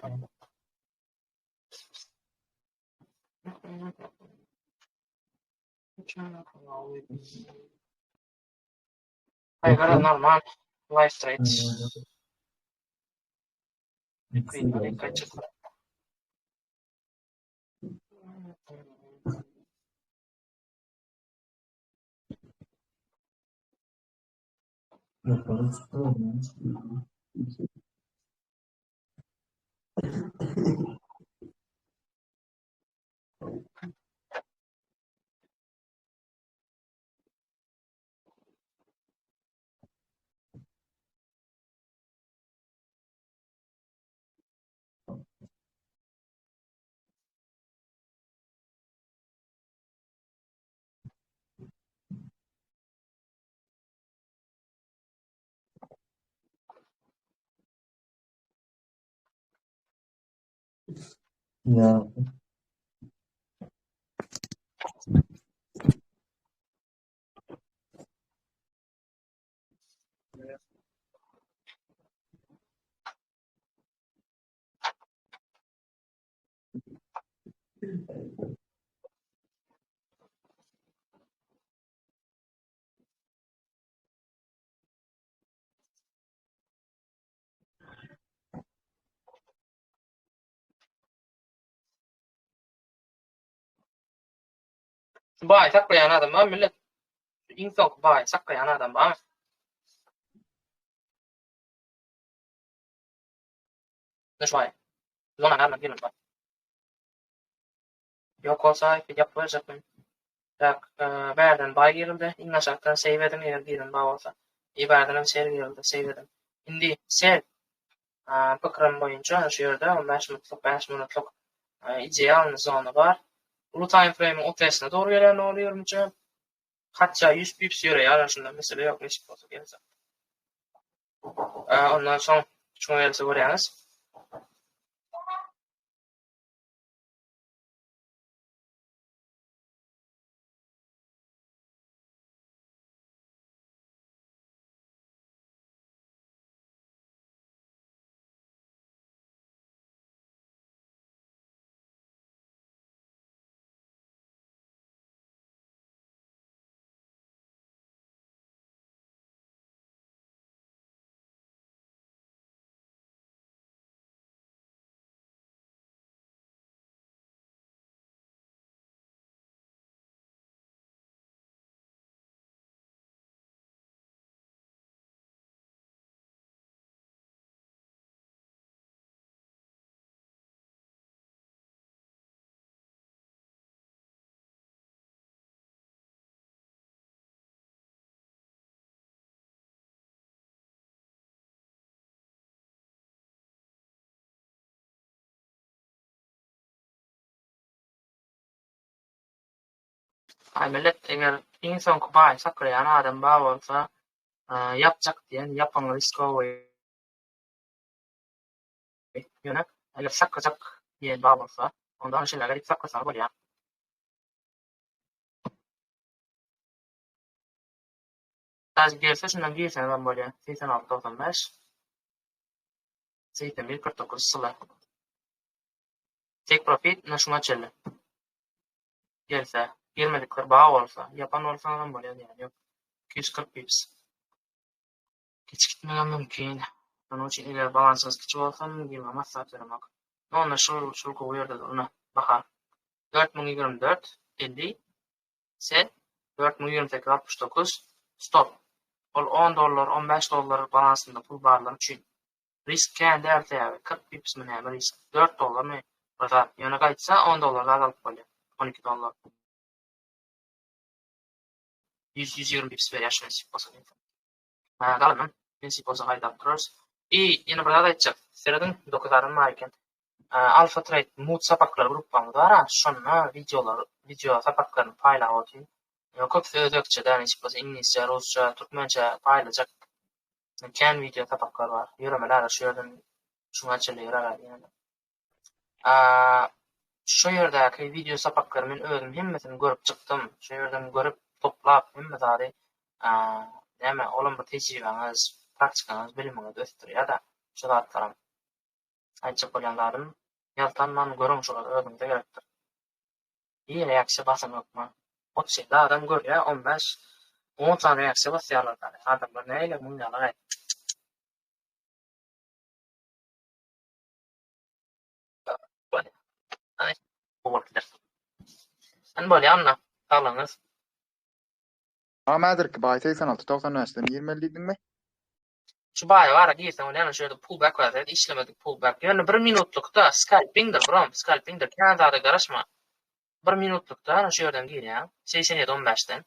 Hayır, normal. Live trade. Kıyımları kaçır. Ya. Bay saklayan adam var millet. İnsan bay saklayan adam var. Ne şu ay? Zona nereden girin bay? Yok olsa bir yapacakım. Bak, berden bay girildi. İnnaşaktan save edin eğer girin bay olsa. İberden save girildi, save edin. Şimdi sev. Fıkram boyunca şu yerde 15 minutluk ideal zona var. Bu time frame'in ortasına doğru gelen oluyor mu? Hatta 100 pips yöre ya şunda mesela yok ne olsa gelecek. Ondan soň şoňa else görýäňiz. Millet eger insan kubay saklayan adam bar bolsa, yapjak diýen yapan riskowy ýöne eger saklajak diýen bar bolsa, onda şeýle garip saklasa bolýar. Az gelse şundan girsen adam bolýar. 86-95 81-49 syla. Tek profit naşuna çelle. Gelse, girmedikler bağ olsa, yapan olsa adam bolýar yani yok. 240 pips. Hiç gitmegen mümkin. Onun için eger balansınız kiçik bolsa, girmem asap vermek. Onda şol goýerdi ona bakar. 4024 50 set 4028 69 stop. Ol $10, $15 balansında pul barlar üçin. Risk kendi erteýär. 40 pips mene risk. $4 mı? Burada yana gaýtsa $10 azalyp bolýar. $12. 120 pips berýär nasip bolsa. Galyny nasip bolsa gaýdap durarys. Ýene bir zat aýtjak. Seredin dokuzarym bar eken. Alpha Trade Mood sapaklar grupamyz bar. Şonda video sapaklaryny paýlap otyn. Köp söýdükçe nasip bolsa inglizce, rusça, türkmençe paýlajak. Ken video sapaklar bar. Ýöremeler şu ýerden şuňa çyle ýörer ýani. Şu ýerdäki video sapaklaryny men özüm hemmesini görüp çykdym. Şu ýerden görüp toplap hemme zady näme olam bir tejribeňiz, praktikaňyz, bilimiňiz ösdürýär-da. Şu zatlaram. Aýtjak bolýanlarym ýaltanman görüň şolar özüňde gerekdir. İyi reaksiýa basanokma. 30 adam görýär 15 10 tane reaksiýa basýarlar. Adamlar näle muňalar. Ay, bolýar. Sen bolýarna, sağlaňyz. Mäzirki baý 86-94'den 20 diýdiňmi? Şu baýa bara giýsen bolýar, şöyle pullback bar, işlemedik pullback. Ýani 1 minutlukda scalpingdir, brom, scalpingdir. Kanada garaşma. 1 minutlukda şu ýerden girýär, 87-15'den.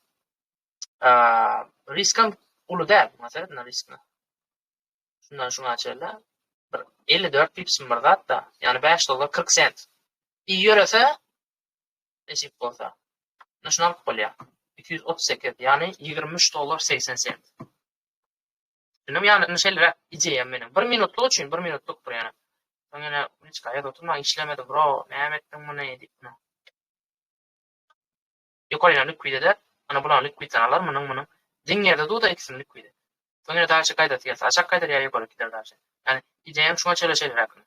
Riskam ulu däl, masalan, riskni. Şundan şuňa çelle. 54 pipsim bar zatda, ýani $5 40 sent. İyi ýörese, nesip bolsa. Naşynalyk bolýar. 238, ýani $23 80 sent. Şunum ýani şeýle ideýam meniň. 1 minutluk üçin 1 minutluk bir ýani. Soňra hiç gaýda oturma işlemedi bro. Näme etdiň muny diýip. Ýokaryna liquide ana bulan liquide alar munyň. Diňerde duda ikisini liquide. Soňra daşy gaýda diýär. Aşak gaýda ýa ýokary gider daşy. Ýani ideýam şuňa çele şeýle rakyn.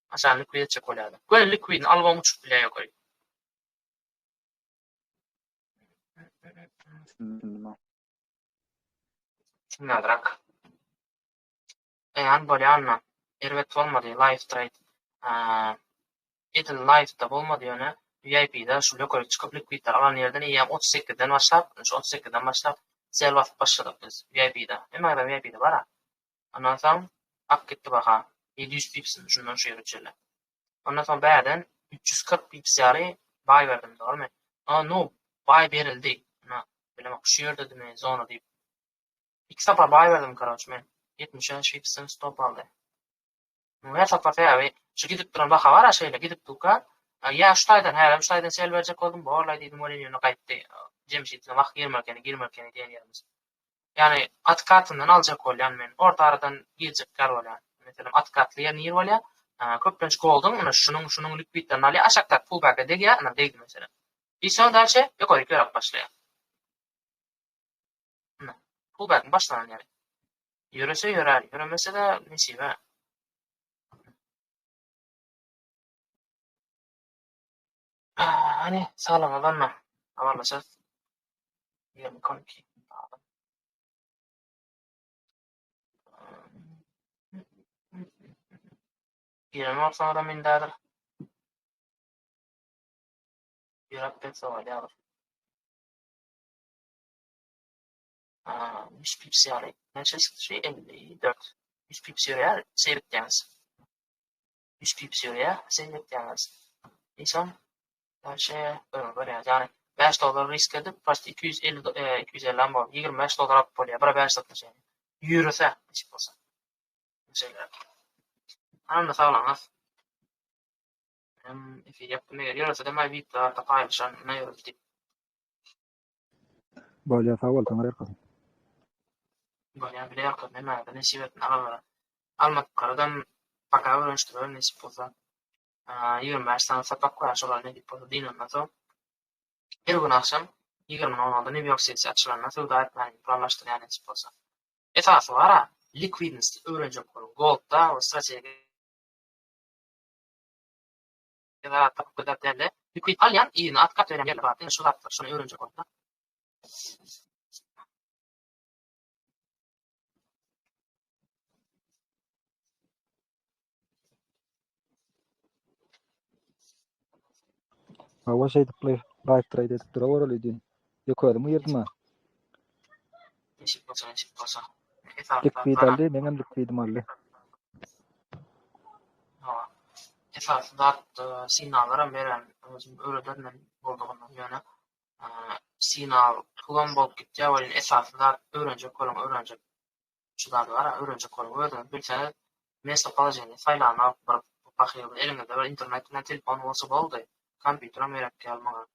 Aşağı liquide çek bolýar. Göl liquide albam uçup bilýär ýokary. Şunadrak. Bolýarna. Erwet bolmady live trade. Edil live'da bolmady ýöne VIP'da şu ýokary çykyp liquidler alan ýerden ýa 38'den başlap, şu 38'den başlap sel basıp başladyk biz VIP'da. Emma VIP'da bara. Ondan soň ak gitdi baha 700 pips şundan şu ýere çelle. Ondan soň bäden 340 pips ýary baý berdim dormy. No baý berildi. Bilemek şu ýerde deme zona diýip. 2 sapar baý berdim karaç men. 70 pipsden stop aldy. Her sapar täze şu gidip duran baha bara şeýle gidip duka. Ya ştaýdan her ştaýdan sel berjek boldum. Borlay diýdim, oly ýöne gaýtdy. Jemşitne wagt girmerken diýen ýerimiz. Yani at kartından alacak bolýan men. Orta aradan girecek gar bolýan. Mesela at kartly ýer nir bolýar. Köpünç goldun, ana şunun likvidden aly aşakda pullback'a degýär, ana degdi mesela. Bir sonra daşe ýokary görüp başlaýar. Pullback'ın başlanan ýeri. Yürese yörer, yüremese de nesibe. Hani sağlam adamla. Havarlaşar. 20-12. Giren olsa adam indadır. Bir update savalı alır. 100 pips yarı. Manchester şey 54. 100 pips yarıya seyrettiğiniz. 100 pips yarıya seyrettiğiniz. İnsan her şeye böyle yani 5 dolar risk edip başta 250 ama 25 dolar atıp oluyor. Bana 5 satmış yani. Yürüse hiç olsa. Mesela. Anam da sağlam az. If yaptım eğer yürüse de may bitti artık paylaşan ne yürüdü. Bolya sağ ol tangar yakın. Böyle bile yakın ne nerede ne şivetin alamıyor. Almak karadan paka öğreniştiriyor ne olsa. 25 tane sapak var şolar ne dip olsa dinle nasıl. Bir gün akşam 20.16'da New York City açılan nasıl da etmenin planlaştırı yani ne olsa. Esası var ha. Liquidity öğrenecek olur. Gold'da o strateji ya da takip eder derle. Liquid alyan iyini at kat veren yerler var. Yani şunu atlar. Şunu öğrenecek olur. Hava şey play right trade edip dura var öyle Yukarı mı yırtma? Neşik olsa. Liquid aldı, benim liquidim aldı. Esası da sinyallara veren öğreden olduğundan yani sinyal kullan bol gitti ya öyle esası da öğrenecek şular var öğrenecek öğrenecek bir tane mesaj alacağını faylana alıp bakıyor elinde de var internetten telefon olsa oldu kompütüre merak gelmeye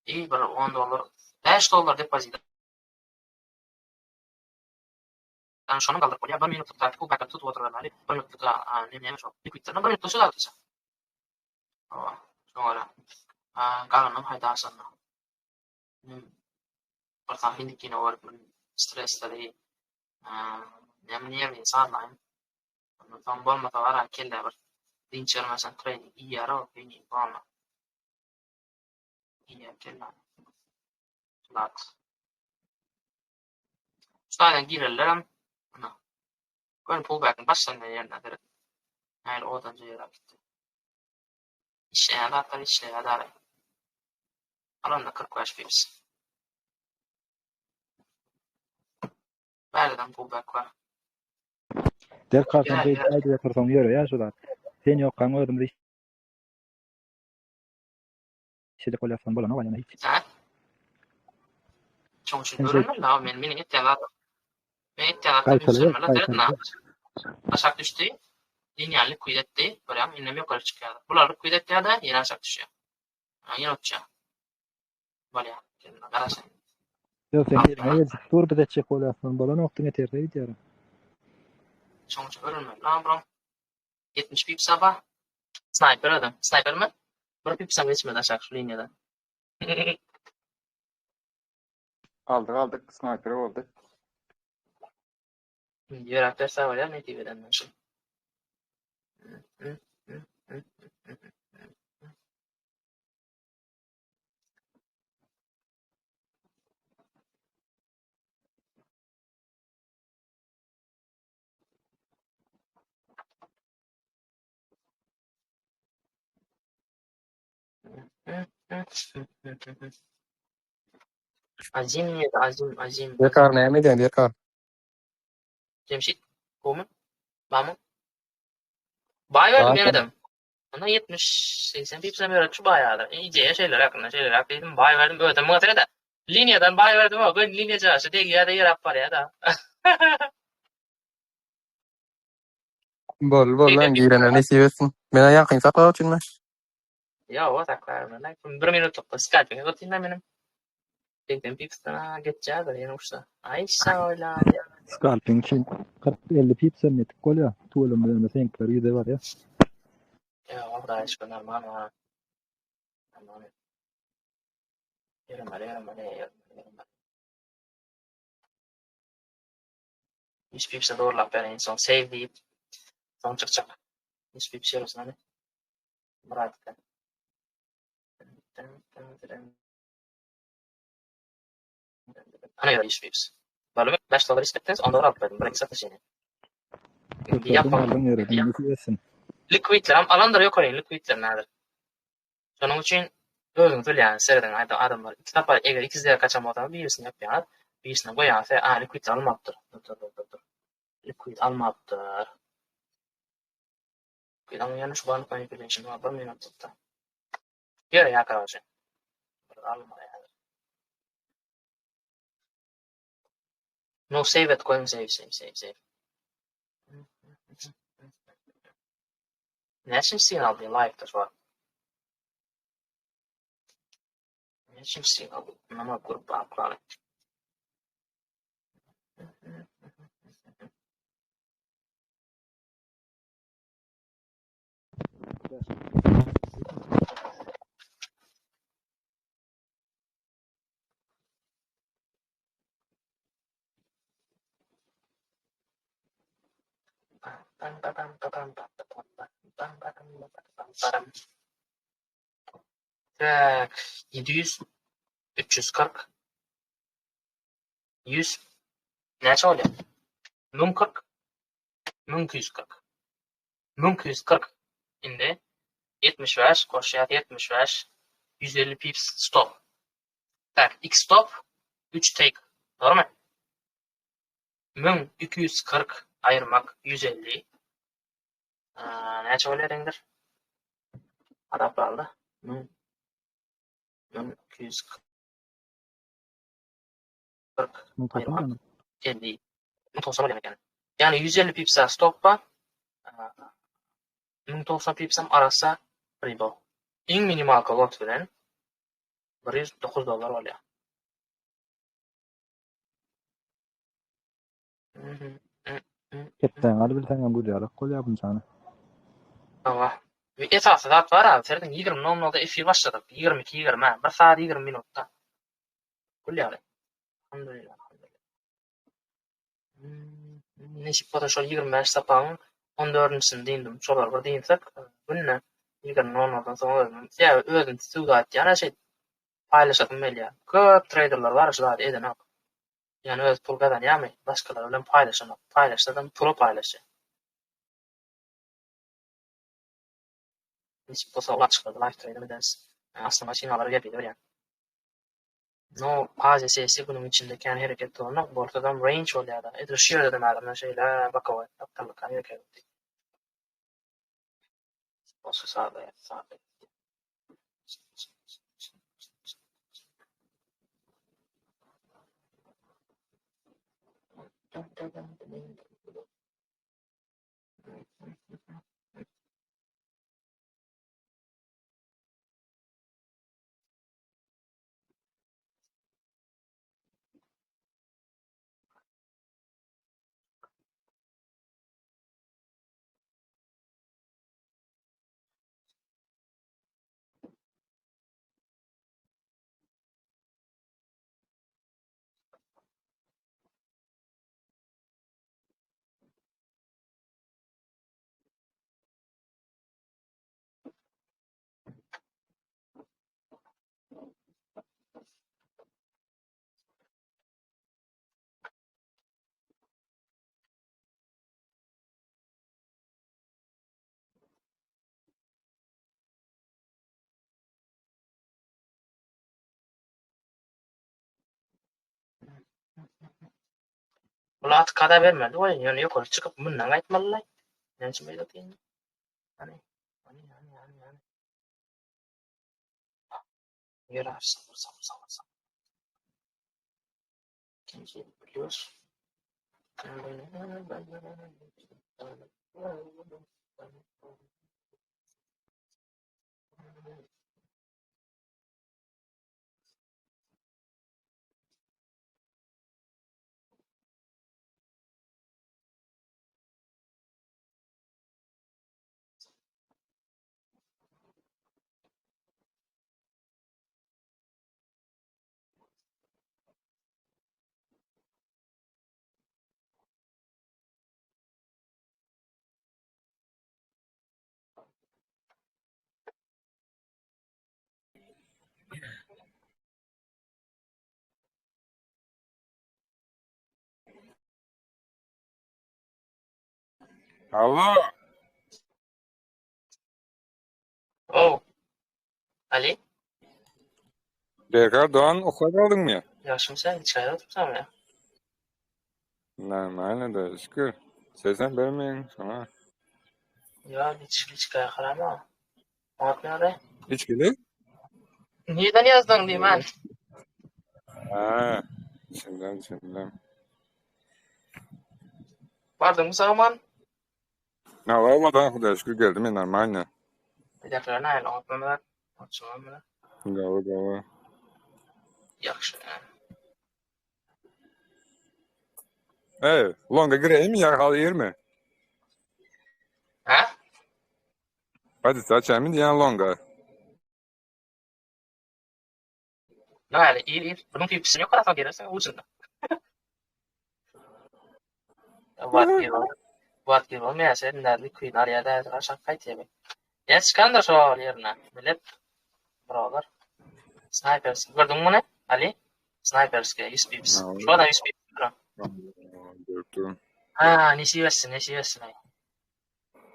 iyi bir 10 dolar 5 dolar depozit yani şunu kaldır koyar bir minut tutar bu bakıp tut otururlar bir minut tutar ne çok liquid'den bir minut tutar sonra kalanım haydasana pertama hindikine var stres tadi nemni sarlayım tam bolmasa var kelle bir dinçer mesela training iyi ara beni bana iyi kelle lat Şuradan girerlerim böyle pullback'ın başlarına yerine direkt yani oradan yere gitti işleyen zaten işleyen zaten alanda 45 pips nereden pullback var Der kalkan değil, ayda yatırsam yürü ya şular. Sen yok kan ödüm şeyde kolyasın bolan ama yani hiç. ha çok görünür la benim ihtiyacım Kaysalı, direkt ne aşağı düştü linearly kuydetti böyle inlem yukarı çıkıyor bunlar kuydetti ya da yine aşağı düşüyor yine uçuyor böyle arkadaşlar Yok sen yerine dur bir de çek kolyasın bolan oktun yeterli diyorum. sonuç görünmüyor lan bro 70 pips sabah sniper adam sniper mi? Bir pipsam geçmedi aşağı şu linyadan Aldık sniper oldu. Yöraklar sağ var ya ne TV'den ben şu. Azim. Dekar ne mi diyen dekar? Cemşit. Bu mu? Var mı? Bay verdim ben adam. Ona 70-80 pipsam öğretçi bayağıdır. İyice şeyler hakkında bay verdim öğretim muhatire da. Linyadan bay verdim ama ben linya cahası değil ya da yer var ya da. Bol lan girenler ne seviyorsun? Bana yakın sakla uçunma. Ya o saklar mı? Bir minut topla. Skype'e götüreyim benim. 80 pips'ten geçeceğidir yani uçsa. Ay sağ abi. Scalping için 40-50 pipsen netip golya. Tuğulum bilen mesela inkleri de var ya. Ya orada hiç normal var. Aman. Yürüme. 100 pips'e doğrulap verin. Son save deyip son çıkacak. 100 pips yarısın hadi. Murat. Ana göre 100 pips. Böyle $5 istettiniz, $10 alıp verdim. Bırak satış yine. Kötürdün Yapın. aldın yere. Nesi yesin. Liquidler, alandır yok orayın. Liquidler nedir? Şunun için özüňiz bilýän serden adamlar iki tapar eger ikizler kaçan adam birisini yapýar, birisine goýansa, liquid almapdyr. Dur. Liquid almapdyr. Gidan ýany şu bank manipulation var, bir minut tutdy. Ýere ýakaraşy. Alma ýa. No save it, koyun save. Näçin signal bir live var. Näçin signal? Nama grup aplar. Tak, 700, 340, 100, näçe bolýar? 1040, 1240. 1240 indi 75 koşuyat 75 150 pips stop. Tak, 2 stop 3 take. Doğru mu? 1240 ayırmak 150. Näçe bolýar eňdir? Araplarda 1240 ayırmak 50. 1090 bolýar ekan. Yani 150 pipsa stoppa 1090 pipsam arasa ribo. Eng minimal lot bilen $109 bolýar. Etten alı bilsen bu diýerek golya bunçany. Ama esasy zat var abi. Serden 20 nominalda efi başladık. 22-20. 1 saat 20 minutta. Kulýary. Alhamdulillah. Neşip bota şol 25 sapaň 14-sini diýdim. Şolar bir diýsek, günne 20 nominaldan soň özüm sugat ýa-da şey paýlaşatym belýär. Köp traderler var şular edenek. Yani öz pul gazanýarmy? Başgalar bilen paýlaşamak. Paýlaşsam pul paýlaşy. Neşip bolsa ular çykdy live trader ederiz. Aslında maşinalar ýapýar ýa. No, bazı sesi bunun içinde kendi hareket olmak, ortadan range oluyor da. Edir şiir dedim ağabey, şeyler bakıyor, aptallık hareket etti. Olsa sağda. Ular kada vermedi, o yani yukarı çıkıp bundan aytmalılar. Yani şimdi de değil. Hani. Yürü sabır. İkinci biliyoruz. Alo. Oh. Ali, Bekar Doğan okula kaldın mı ya? yaşımsa hiç hayal otursam ya. Normal da şükür. Sesen vermeyin sana. Ya hiç kaya karama. Anlatmıyor. İçkili? Neden yazdın diyeyim ben. Ha. Şimdi. Vardın mı zaman? Ne var vatan Huda şükür geldim ya normal ne? Bir dakika ne ayla anlatmıyor. Anlatmıyor. Gava. Yaxşı yani. Longa gireyim mi ya halı yer mi? Ha? Hadi saçayım mı diyen longa. Ne ayla iyi. Bunun pipsini yok kadar gelirsen ucunda. Vart gibi olmaya sen nerede kuyun araya da aşağı kayıt yemek. Ya çıkan da şu yerine. Millet. Buralar. Snipers. Gördün mü ne? Ali? Snipers'ke 100 pips. Şu adam 100 pips. Dörttüm. Ha, nesi versin.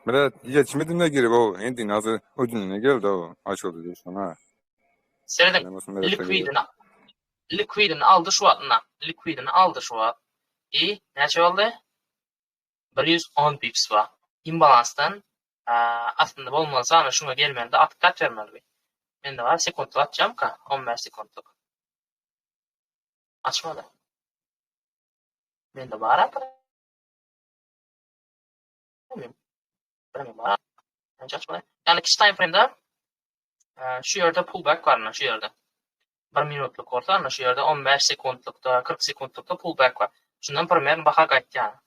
Mire yetişmedim de girip o. Enti nasıl ödününe geldi o. Aç oldu diyor sana. Seyredin. Liquid'ini aldı şu atına. Liquid'ini aldı şu at. Ne oldu? 110 pips var. Imbalansdan aslında olmazsa ana şuna gelmedi. At kaç vermeli. Ben de var sekundluk atacağım ka. 15 sekundluk. Açmadı. Ben de var atırım. Ben var. Açmadı. Yani kişi time frame'da şu yerde pullback var. Şu yerde. 1 minutluk orta. Şu yerde 15 sekundlukta 40 sekundlukta pullback var. Şundan primer bakar qaytgan.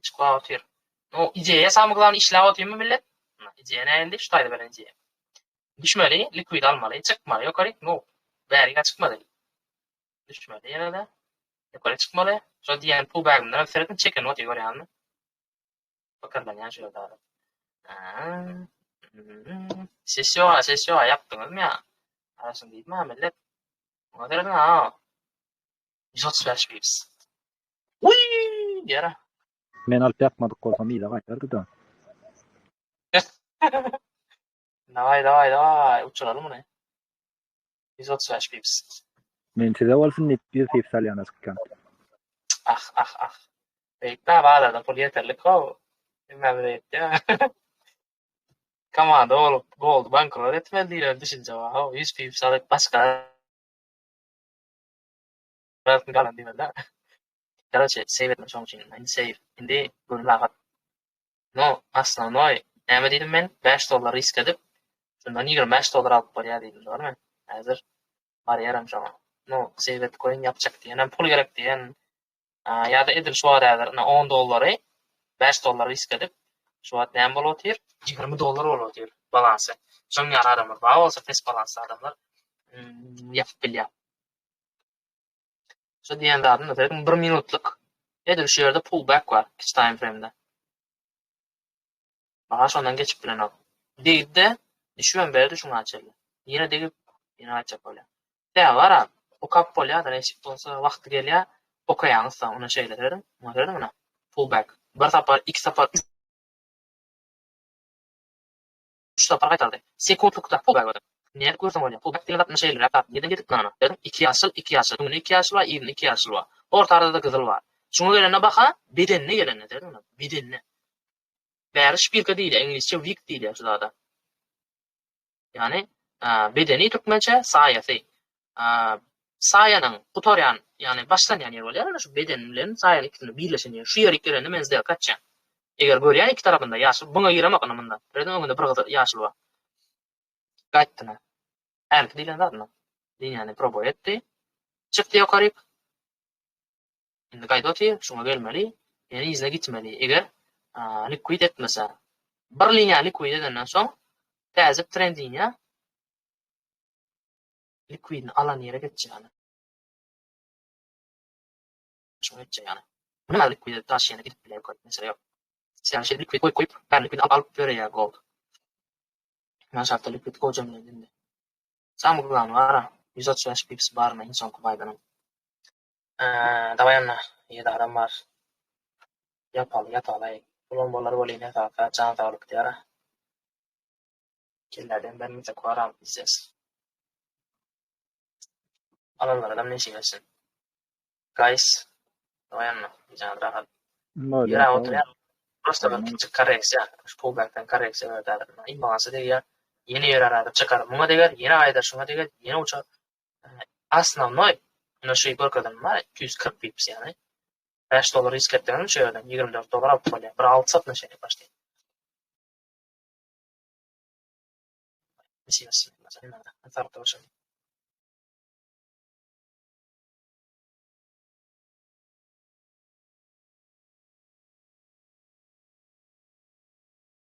Çıkıp atıyor. O ideye samıqlarını işlep atıyor mu millet? İdeye ne elde? Şutaydı beren ideye. Düşmeli, liquid almalı, çıkmalı. Yukarı, no. Beriga çıkmadı. Düşmeli yine de. Yukarı çıkmalı. Sonra diyen pullback'ımdan öfteretin çekin atıyor görüyorsun. Bakar ben yani şöyle daha. Sesyo yaptınız mı ya? Arasın değil mi millet? Ona verin ha. 135 pips. Uyyy! Yara. Men alıp yapmadık olsam iyi de qaytardı da. Davay. Uçuralım mı ne? 135 pips. Men size olsun net bir tip salyanız kan. Ah. Bekle bağladım. Pul yeterlik o. Bilmem ya. Komanda olup gold bankrol etmeliler düşünce var. O 100 pips alıp başka Welcome kalan değil mi de? Короче, save etmiş onun için. Şimdi save. Şimdi bunu lağat. No, aslında no. Näme dedim men? $5 risk edip şundan $25 alıp barya dedim, doğru mu? Hazır var yaram şama. No, save et coin yapacak diyen, pul gerek diyen ya da edil şu arada $10 $5 risk edip şu at näme boluyor? $20 oluyor balansı. Şoň ýaly adamlar bar bolsa fes balansly adamlar yapıp bilýär. Şu diýende adam da 1 minutluk edil şu ýerde pullback var kiç time frame'de. Bana şondan geçip bilen ol. Deydi, düşüyorum beri düşün açıldı. Yine deyip, yine açacak öyle. De var ha, o kap polya da neşik olsa vakti geliyor, okuyağınızsa ona şeyler verin. Ona verin ona. Pullback. 1 tapar, 2 tapar, 3 tapar kaytardı. Sekundlukta pullback var. Niye görsem öyle? Pullback diyen atma şeyler yapar. Neden gidip lan ona? Dedim 2 yaşıl. Bunun 2 yaşıl var, İbn 2 yaşıl var. Ortada da kızıl var. Şunu gelene baka, bedenine gelene dedim ona. Bedenine. Bäri şpilka diýdi, İngilizce weak diýdi şurada. Yani bedeni Türkmençe sayasy. Sayanın tutoryan yani başlan yani yer bolýar, şu bedenlerin sayan ikisini birleşen yer. Şu yer ikileni menzde kaçça. Eger görýän iki tarapynda ýaşyl, buňa giremek anamynda. Birden öňünde bir gyzy ýaşyl bar. Gaýtdyna. Ämti diýen zatna. Diýany proba etdi. Çykdy ýokary. Indi gaýdy, şuňa gelmeli, ýani izine gitmeli. Eger liquid etmese, bir linýa liquid edenden soň täze trend linýa liquidni alan ýere geçýär. Şoňa etjek ýani. Nima liquid taşýana gidip bilýär koýup mesela ýok. Sen şey liquid koýup, ben liquid alyp berýär gold. Men şartda liquid koýjam dindi. Samylan var, 135 pips barmy inson kubaydanam. Davay anna, ýa-da adam var. Yatalay. Ulanmalar bolayına taqa, can sağlık diyara. Kellerden ben nece kuaram diyeceğiz. Alanlar adam ne şeylesin. Guys, oyanma. Can rahat. Böyle Yara yapalım. oturuyor. Prosta bir küçük kareksiya. Şu pullback'tan kareksiya öder. İmması diye yeni yer aradı çıkar. Buna diye yeni ayda şuna diye yeni uçak. Основной на şey görkeden var 240 pips yani. $5 risk ettiğim şeyden $24 alıp böyle. Bir 6 satın şey başlayın. Mesela mesela. Mesela.